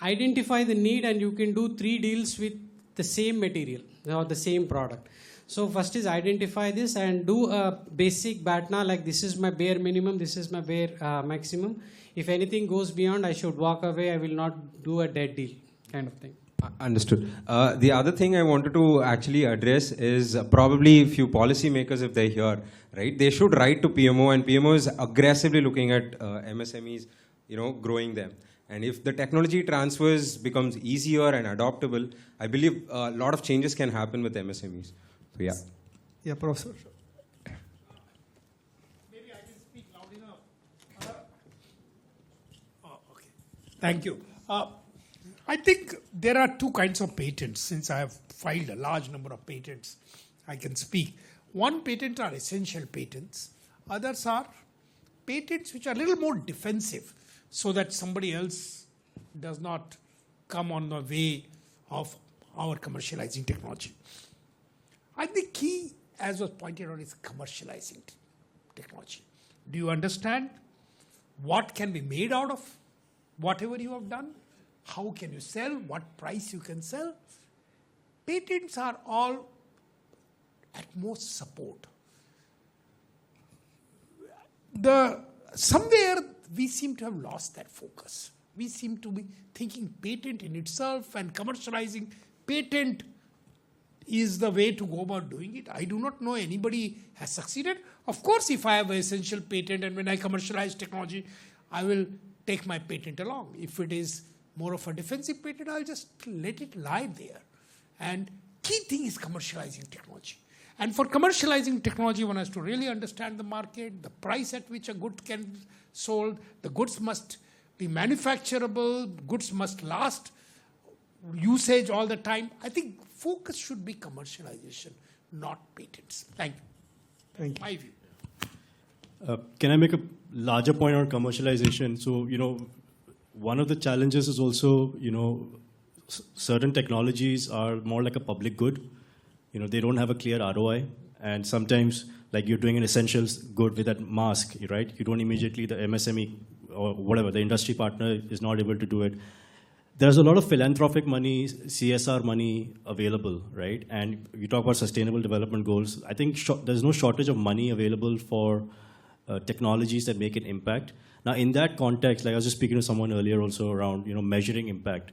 identify the need and you can do 3 deals with the same material or the same product. So first is identify this and do a basic BATNA like this is my bare minimum, this is my bare maximum. If anything goes beyond, I should walk away. I will not do a dead deal kind of thing. Understood. The other thing I wanted to actually address is probably a few policymakers, if they're here, right? They should write to PMO, and PMO is aggressively looking at MSMEs, growing them. And if the technology transfers becomes easier and adoptable, I believe a lot of changes can happen with MSMEs. So yeah. Yeah, Professor. Maybe I can speak loud enough. Okay. Thank you. I think there are 2 kinds of patents. Since I have filed a large number of patents, I can speak. One patent are essential patents. Others are patents which are a little more defensive so that somebody else does not come on the way of our commercializing technology. I think the key, as was pointed out, is commercializing technology. Do you understand what can be made out of whatever you have done? How can you sell? What price you can sell? Patents are all at most support. Somewhere we seem to have lost that focus. We seem to be thinking patent in itself and commercializing patent is the way to go about doing it. I do not know anybody has succeeded. Of course, if I have an essential patent and when I commercialize technology, I will take my patent along. If it is more of a defensive patent, I'll just let it lie there. And key thing is commercializing technology. And for commercializing technology, one has to really understand the market, the price at which a good can be sold. The goods must be manufacturable. Goods must last usage all the time. I think focus should be commercialization, not patents. Thank you. Thank you. My view. Can I make a larger point on commercialization? So, one of the challenges is also, certain technologies are more like a public good. They don't have a clear ROI. And sometimes, like you're doing an essentials good with that mask, right? You don't immediately, the MSME or whatever, the industry partner is not able to do it. There's a lot of philanthropic money, CSR money available, right? And you talk about sustainable development goals. I think there's no shortage of money available for technologies that make an impact. Now, in that context, like I was just speaking to someone earlier also around, measuring impact.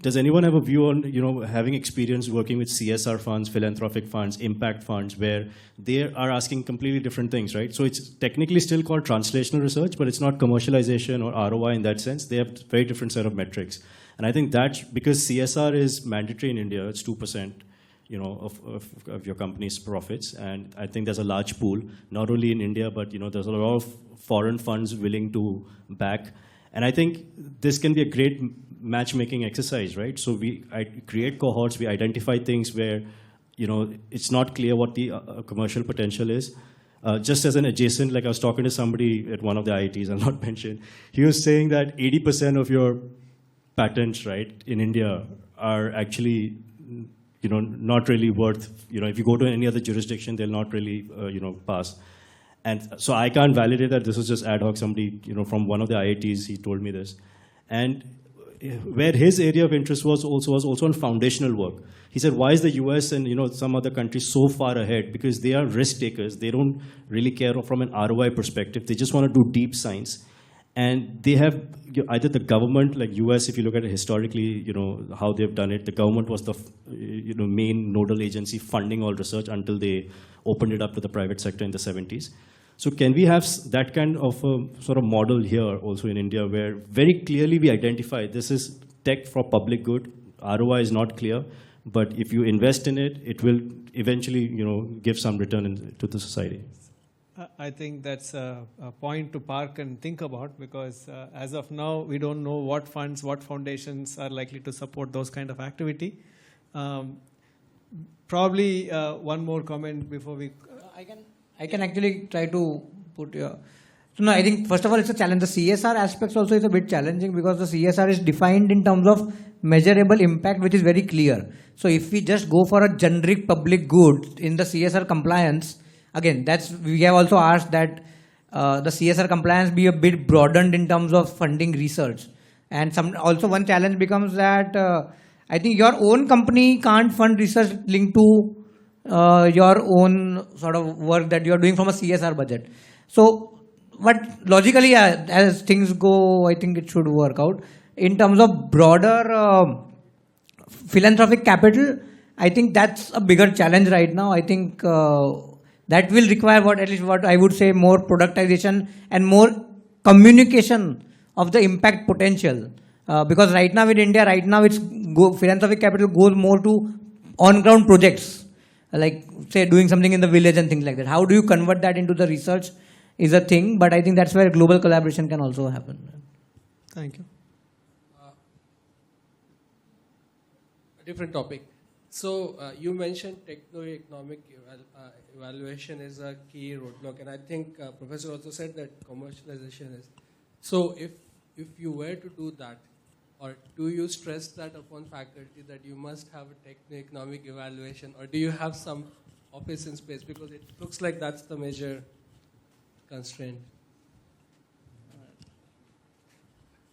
Does anyone have a view on, having experience working with CSR funds, philanthropic funds, impact funds, where they are asking completely different things, right? So it's technically still called translational research, but it's not commercialization or ROI in that sense. They have a very different set of metrics. And I think that's because CSR is mandatory in India. It's 2%, of your company's profits. And I think there's a large pool, not only in India, but, there's a lot of foreign funds willing to back. And I think this can be a great matchmaking exercise, right? So I create cohorts, we identify things where, it's not clear what the commercial potential is. just as an adjacent, like I was talking to somebody at one of the IITs, I'll not mention, he was saying that 80% of your patents, right, in India are actually, not really worth, if you go to any other jurisdiction, they'll not really, pass. And so I can't validate that. This was just ad hoc. Somebody, from one of the IITs, he told me this. And where his area of interest was also on foundational work. He said, why is the US and some other countries so far ahead? Because they are risk takers. They don't really care from an ROI perspective. They just want to do deep science. And they have either the government, like US, if you look at it historically, how they've done it, the government was the main nodal agency funding all research until they opened it up to the private sector in the 70s. So can we have that kind of sort of model here also in India, where very clearly we identify this is tech for public good, ROI is not clear, but if you invest in it, it will eventually give some return to the society. I think that's a point to park and think about, because as of now, we don't know what funds, what foundations are likely to support those kind of activity. Probably one more comment before we... I can actually try to put your... So no, I think first of all it's a challenge. The CSR aspects also is a bit challenging, because the CSR is defined in terms of measurable impact, which is very clear. So if we just go for a generic public good in the CSR compliance, again, we have also asked that the CSR compliance be a bit broadened in terms of funding research. And also one challenge becomes that I think your own company can't fund research linked to your own sort of work that you are doing from a CSR budget. So, but logically, as things go, I think it should work out. In terms of broader philanthropic capital, I think that's a bigger challenge right now. I think that will require at least what I would say, more productization and more communication of the impact potential. Because right now in India, philanthropic capital goes more to on-ground projects, like say doing something in the village and things like that. How do you convert that into the research is a thing, but I think that's where global collaboration can also happen. Thank you. A different topic. So you mentioned techno-economic evaluation is a key roadblock, and I think Professor also said that commercialization is. So if you were to do that, or do you stress that upon faculty that you must have a techno-economic evaluation, or do you have some office in space? Because it looks like that's the major constraint.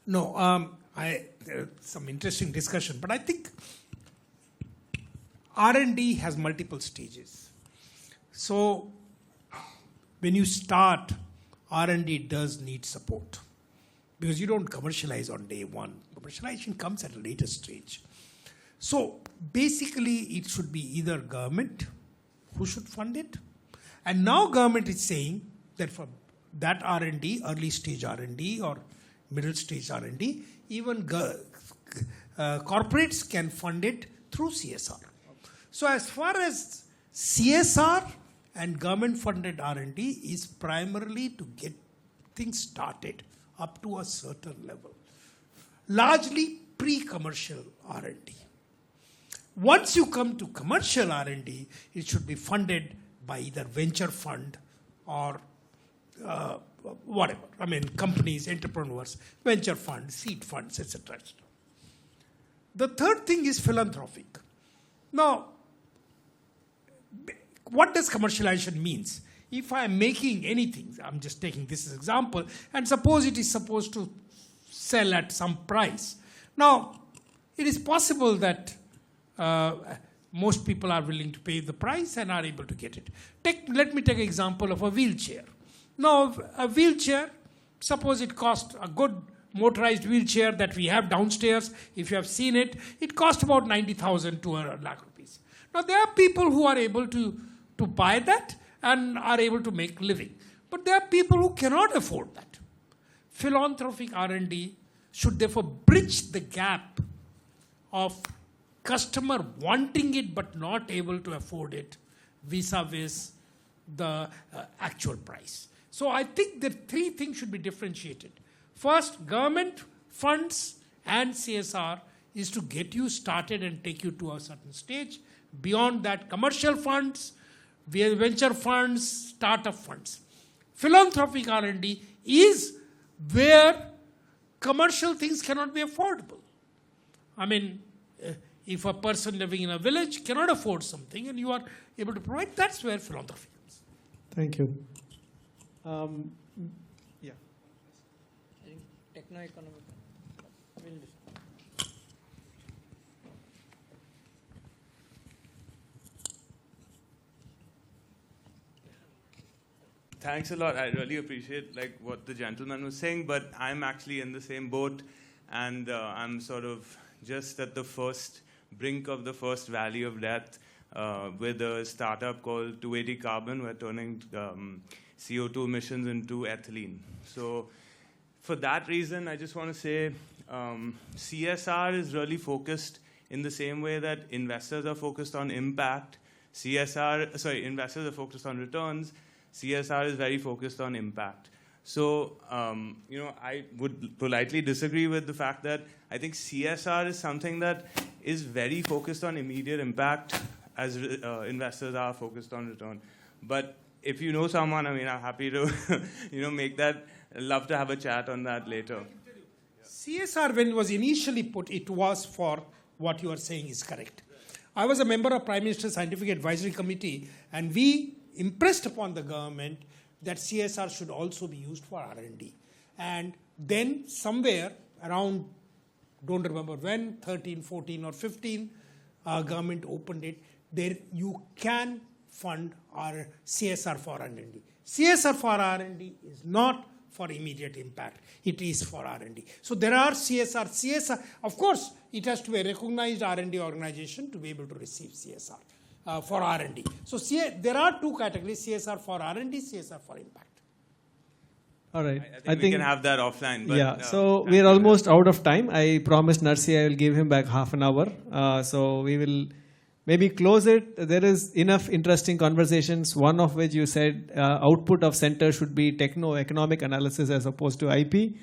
No, some interesting discussion, but I think R&D has multiple stages. So when you start, R&D does need support, because you don't commercialize on day one. Commercialization comes at a later stage. So basically it should be either government who should fund it. And now government is saying that for that R&D, early stage R&D or middle stage R&D, even corporates can fund it through CSR. So as far as CSR and government funded R&D is primarily to get things started up to a certain level. Largely pre-commercial R&D. Once you come to commercial R&D, it should be funded by either venture fund or whatever. I mean, companies, entrepreneurs, venture funds, seed funds, etc. The third thing is philanthropic. Now, what does commercialization means? If I am making anything, I'm just taking this as an example, and suppose it is supposed to sell at some price. Now, it is possible that most people are willing to pay the price and are able to get it. Let me take an example of a wheelchair. Now, a wheelchair, suppose it costs a good motorized wheelchair that we have downstairs. If you have seen it, it costs about 90,000 to a lakh rupees. Now, there are people who are able to buy that and are able to make living. But there are people who cannot afford that. Philanthropic R&D should therefore bridge the gap of customer wanting it but not able to afford it vis-a-vis the actual price. So I think the three things should be differentiated. First, government funds and CSR is to get you started and take you to a certain stage. Beyond that, commercial funds, venture funds, startup funds. Philanthropic R&D is where commercial things cannot be affordable. I mean, if a person living in a village cannot afford something and you are able to provide, that's where philanthropy comes. Thank you. Yeah. Techno-economic. Thanks a lot. I really appreciate like what the gentleman was saying, but I'm actually in the same boat, and I'm sort of just at the first brink of the first valley of death with a startup called 280 Carbon. We're turning CO2 emissions into ethylene. So for that reason, I just want to say CSR is really focused in the same way that investors are focused on impact. Investors are focused on returns. CSR is very focused on impact. So, I would politely disagree with the fact that I think CSR is something that is very focused on immediate impact as investors are focused on return. But if you know someone, I mean, I'm happy to, make that, love to have a chat on that later. CSR, when it was initially put, it was for what you are saying is correct. I was a member of Prime Minister's Scientific Advisory Committee, and we impressed upon the government that CSR should also be used for R&D. And then somewhere around, don't remember when, 13, 14 or 15, government opened it. There you can fund our CSR for R&D. CSR for R&D is not for immediate impact. It is for R&D. So there are CSR. Of course, it has to be a recognized R&D organization to be able to receive CSR. For R&D. So there are two categories, CSR for R&D, CSR for impact. All right. I think we can have that offline. But, yeah, so we're almost out of time. I promised Narsi I will give him back half an hour. So we will maybe close it. There is enough interesting conversations, one of which you said output of center should be techno-economic analysis as opposed to IP.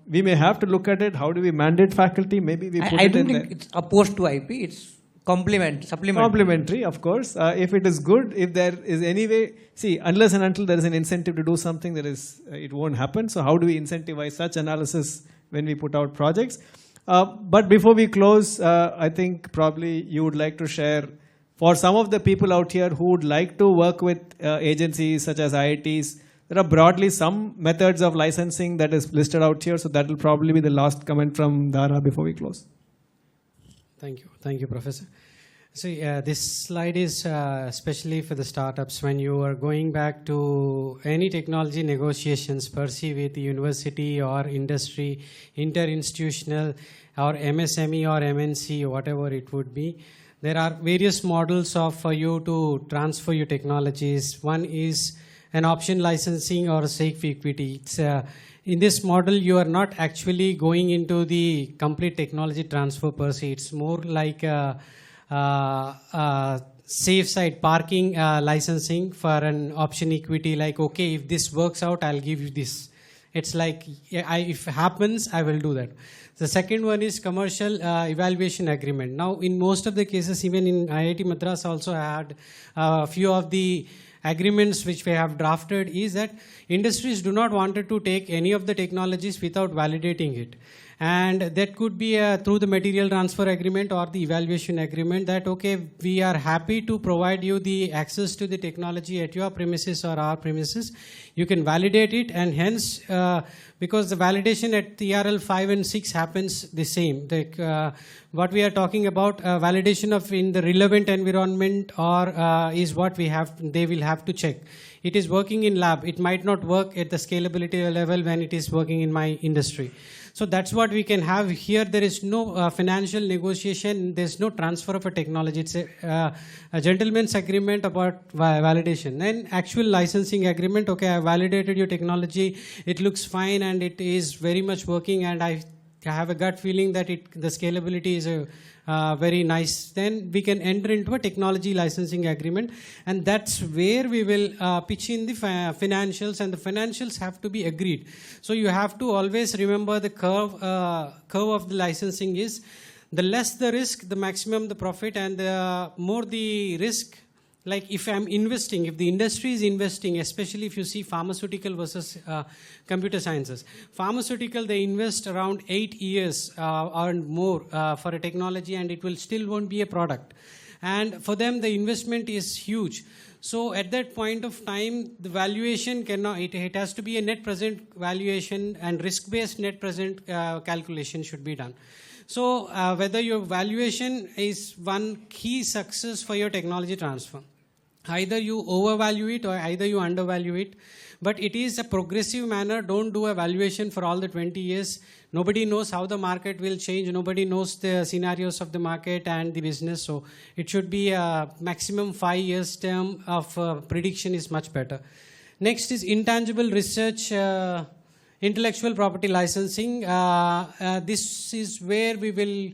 We may have to look at it. How do we mandate faculty? Maybe we put I it don't in think there. it's opposed to IP. It's supplementary, of course. If it is good, if there is any way, see, unless and until there is an incentive to do something, it won't happen. So how do we incentivize such analysis when we put out projects? But before we close, I think probably you would like to share, for some of the people out here who would like to work with agencies such as IITs, there are broadly some methods of licensing that is listed out here. So that will probably be the last comment from Dara before we close. Thank you, Professor. So this slide is especially for the startups. When you are going back to any technology negotiations, per se with the university or industry, interinstitutional or MSME or MNC, whatever it would be, there are various models for you to transfer your technologies. One is an option licensing or safe equity. It's in this model, you are not actually going into the complete technology transfer per se. It's more like a safe side parking licensing for an option equity. Like, okay, if this works out, I'll give you this. It's like, if it happens, I will do that. The second one is commercial evaluation agreement. Now, in most of the cases, even in IIT Madras also had a few of the agreements which we have drafted is that industries do not want to take any of the technologies without validating it. And that could be through the material transfer agreement or the evaluation agreement that, okay, we are happy to provide you the access to the technology at your premises or our premises. You can validate it, and hence, because the validation at TRL 5 and 6 happens the same. What we are talking about, validation of in the relevant environment or is what they will have to check. It is working in lab. It might not work at the scalability level when it is working in my industry. So that's what we can have here. There is no financial negotiation. There's no transfer of a technology. It's a gentleman's agreement about validation. Then actual licensing agreement. Okay, I validated your technology. It looks fine and it is very much working, and I have a gut feeling that the scalability is very nice. Then we can enter into a technology licensing agreement, and that's where we will pitch in the financials, and the financials have to be agreed. So you have to always remember the curve of the licensing is the less the risk, the maximum the profit, and the more the risk, like if I'm investing, if the industry is investing, especially if you see pharmaceutical versus computer sciences. Pharmaceutical, they invest around 8 years or more for a technology, and it will still won't be a product. And for them, the investment is huge. So at that point of time, the valuation cannot, it has to be a net present valuation, and risk-based net present calculation should be done. So whether your valuation is one key success for your technology transfer. Either you overvalue it or either you undervalue it. But it is a progressive manner. Don't do a valuation for all the 20 years. Nobody knows how the market will change. Nobody knows the scenarios of the market and the business. So it should be a maximum 5 years term of prediction is much better. Next is intangible research, intellectual property licensing. This is where we will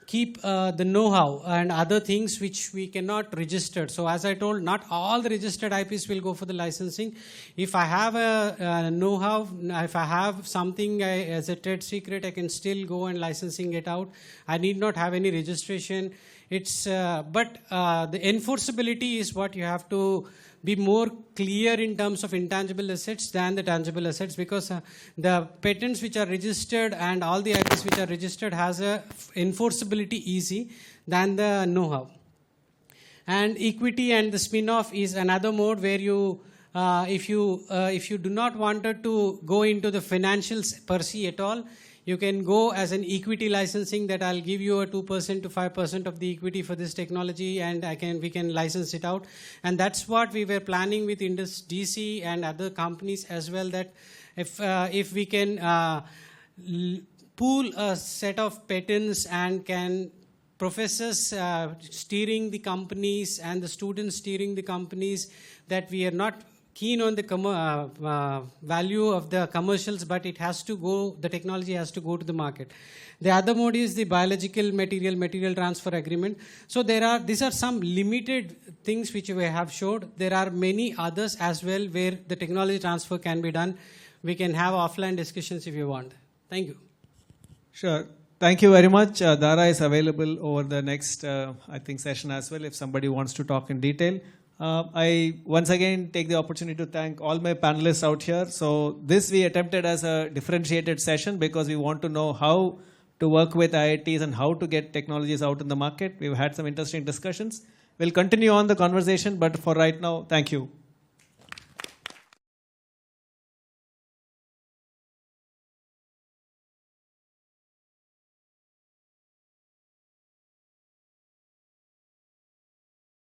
keep the know-how and other things which we cannot register. So as I told, not all the registered IPs will go for the licensing. If I have a know-how, if I have something as a trade secret, I can still go and licensing it out. I need not have any registration. It's, but the enforceability is what you have to be more clear in terms of intangible assets than the tangible assets, because the patents which are registered and all the IPs which are registered has a enforceability easy than the know-how. And equity and the spin-off is another mode where you, if you do not want to go into the financials per se at all, you can go as an equity licensing, that I'll give you a 2% to 5% of the equity for this technology, and we can license it out. And that's what we were planning with Indus DC and other companies as well, that if we can pool a set of patents and can professors steering the companies and the students steering the companies, that we are not keen on the value of the commercials, but it has to go, the technology has to go to the market. The other mode is the biological material transfer agreement. So these are some limited things which we have showed. There are many others as well where the technology transfer can be done. We can have offline discussions if you want. Thank you. Sure. Thank you very much. Dara is available over the next, I think, session as well if somebody wants to talk in detail. I once again take the opportunity to thank all my panelists out here. So this we attempted as a differentiated session because we want to know how to work with IITs and how to get technologies out in the market. We've had some interesting discussions. We'll continue on the conversation, but for right now, thank you.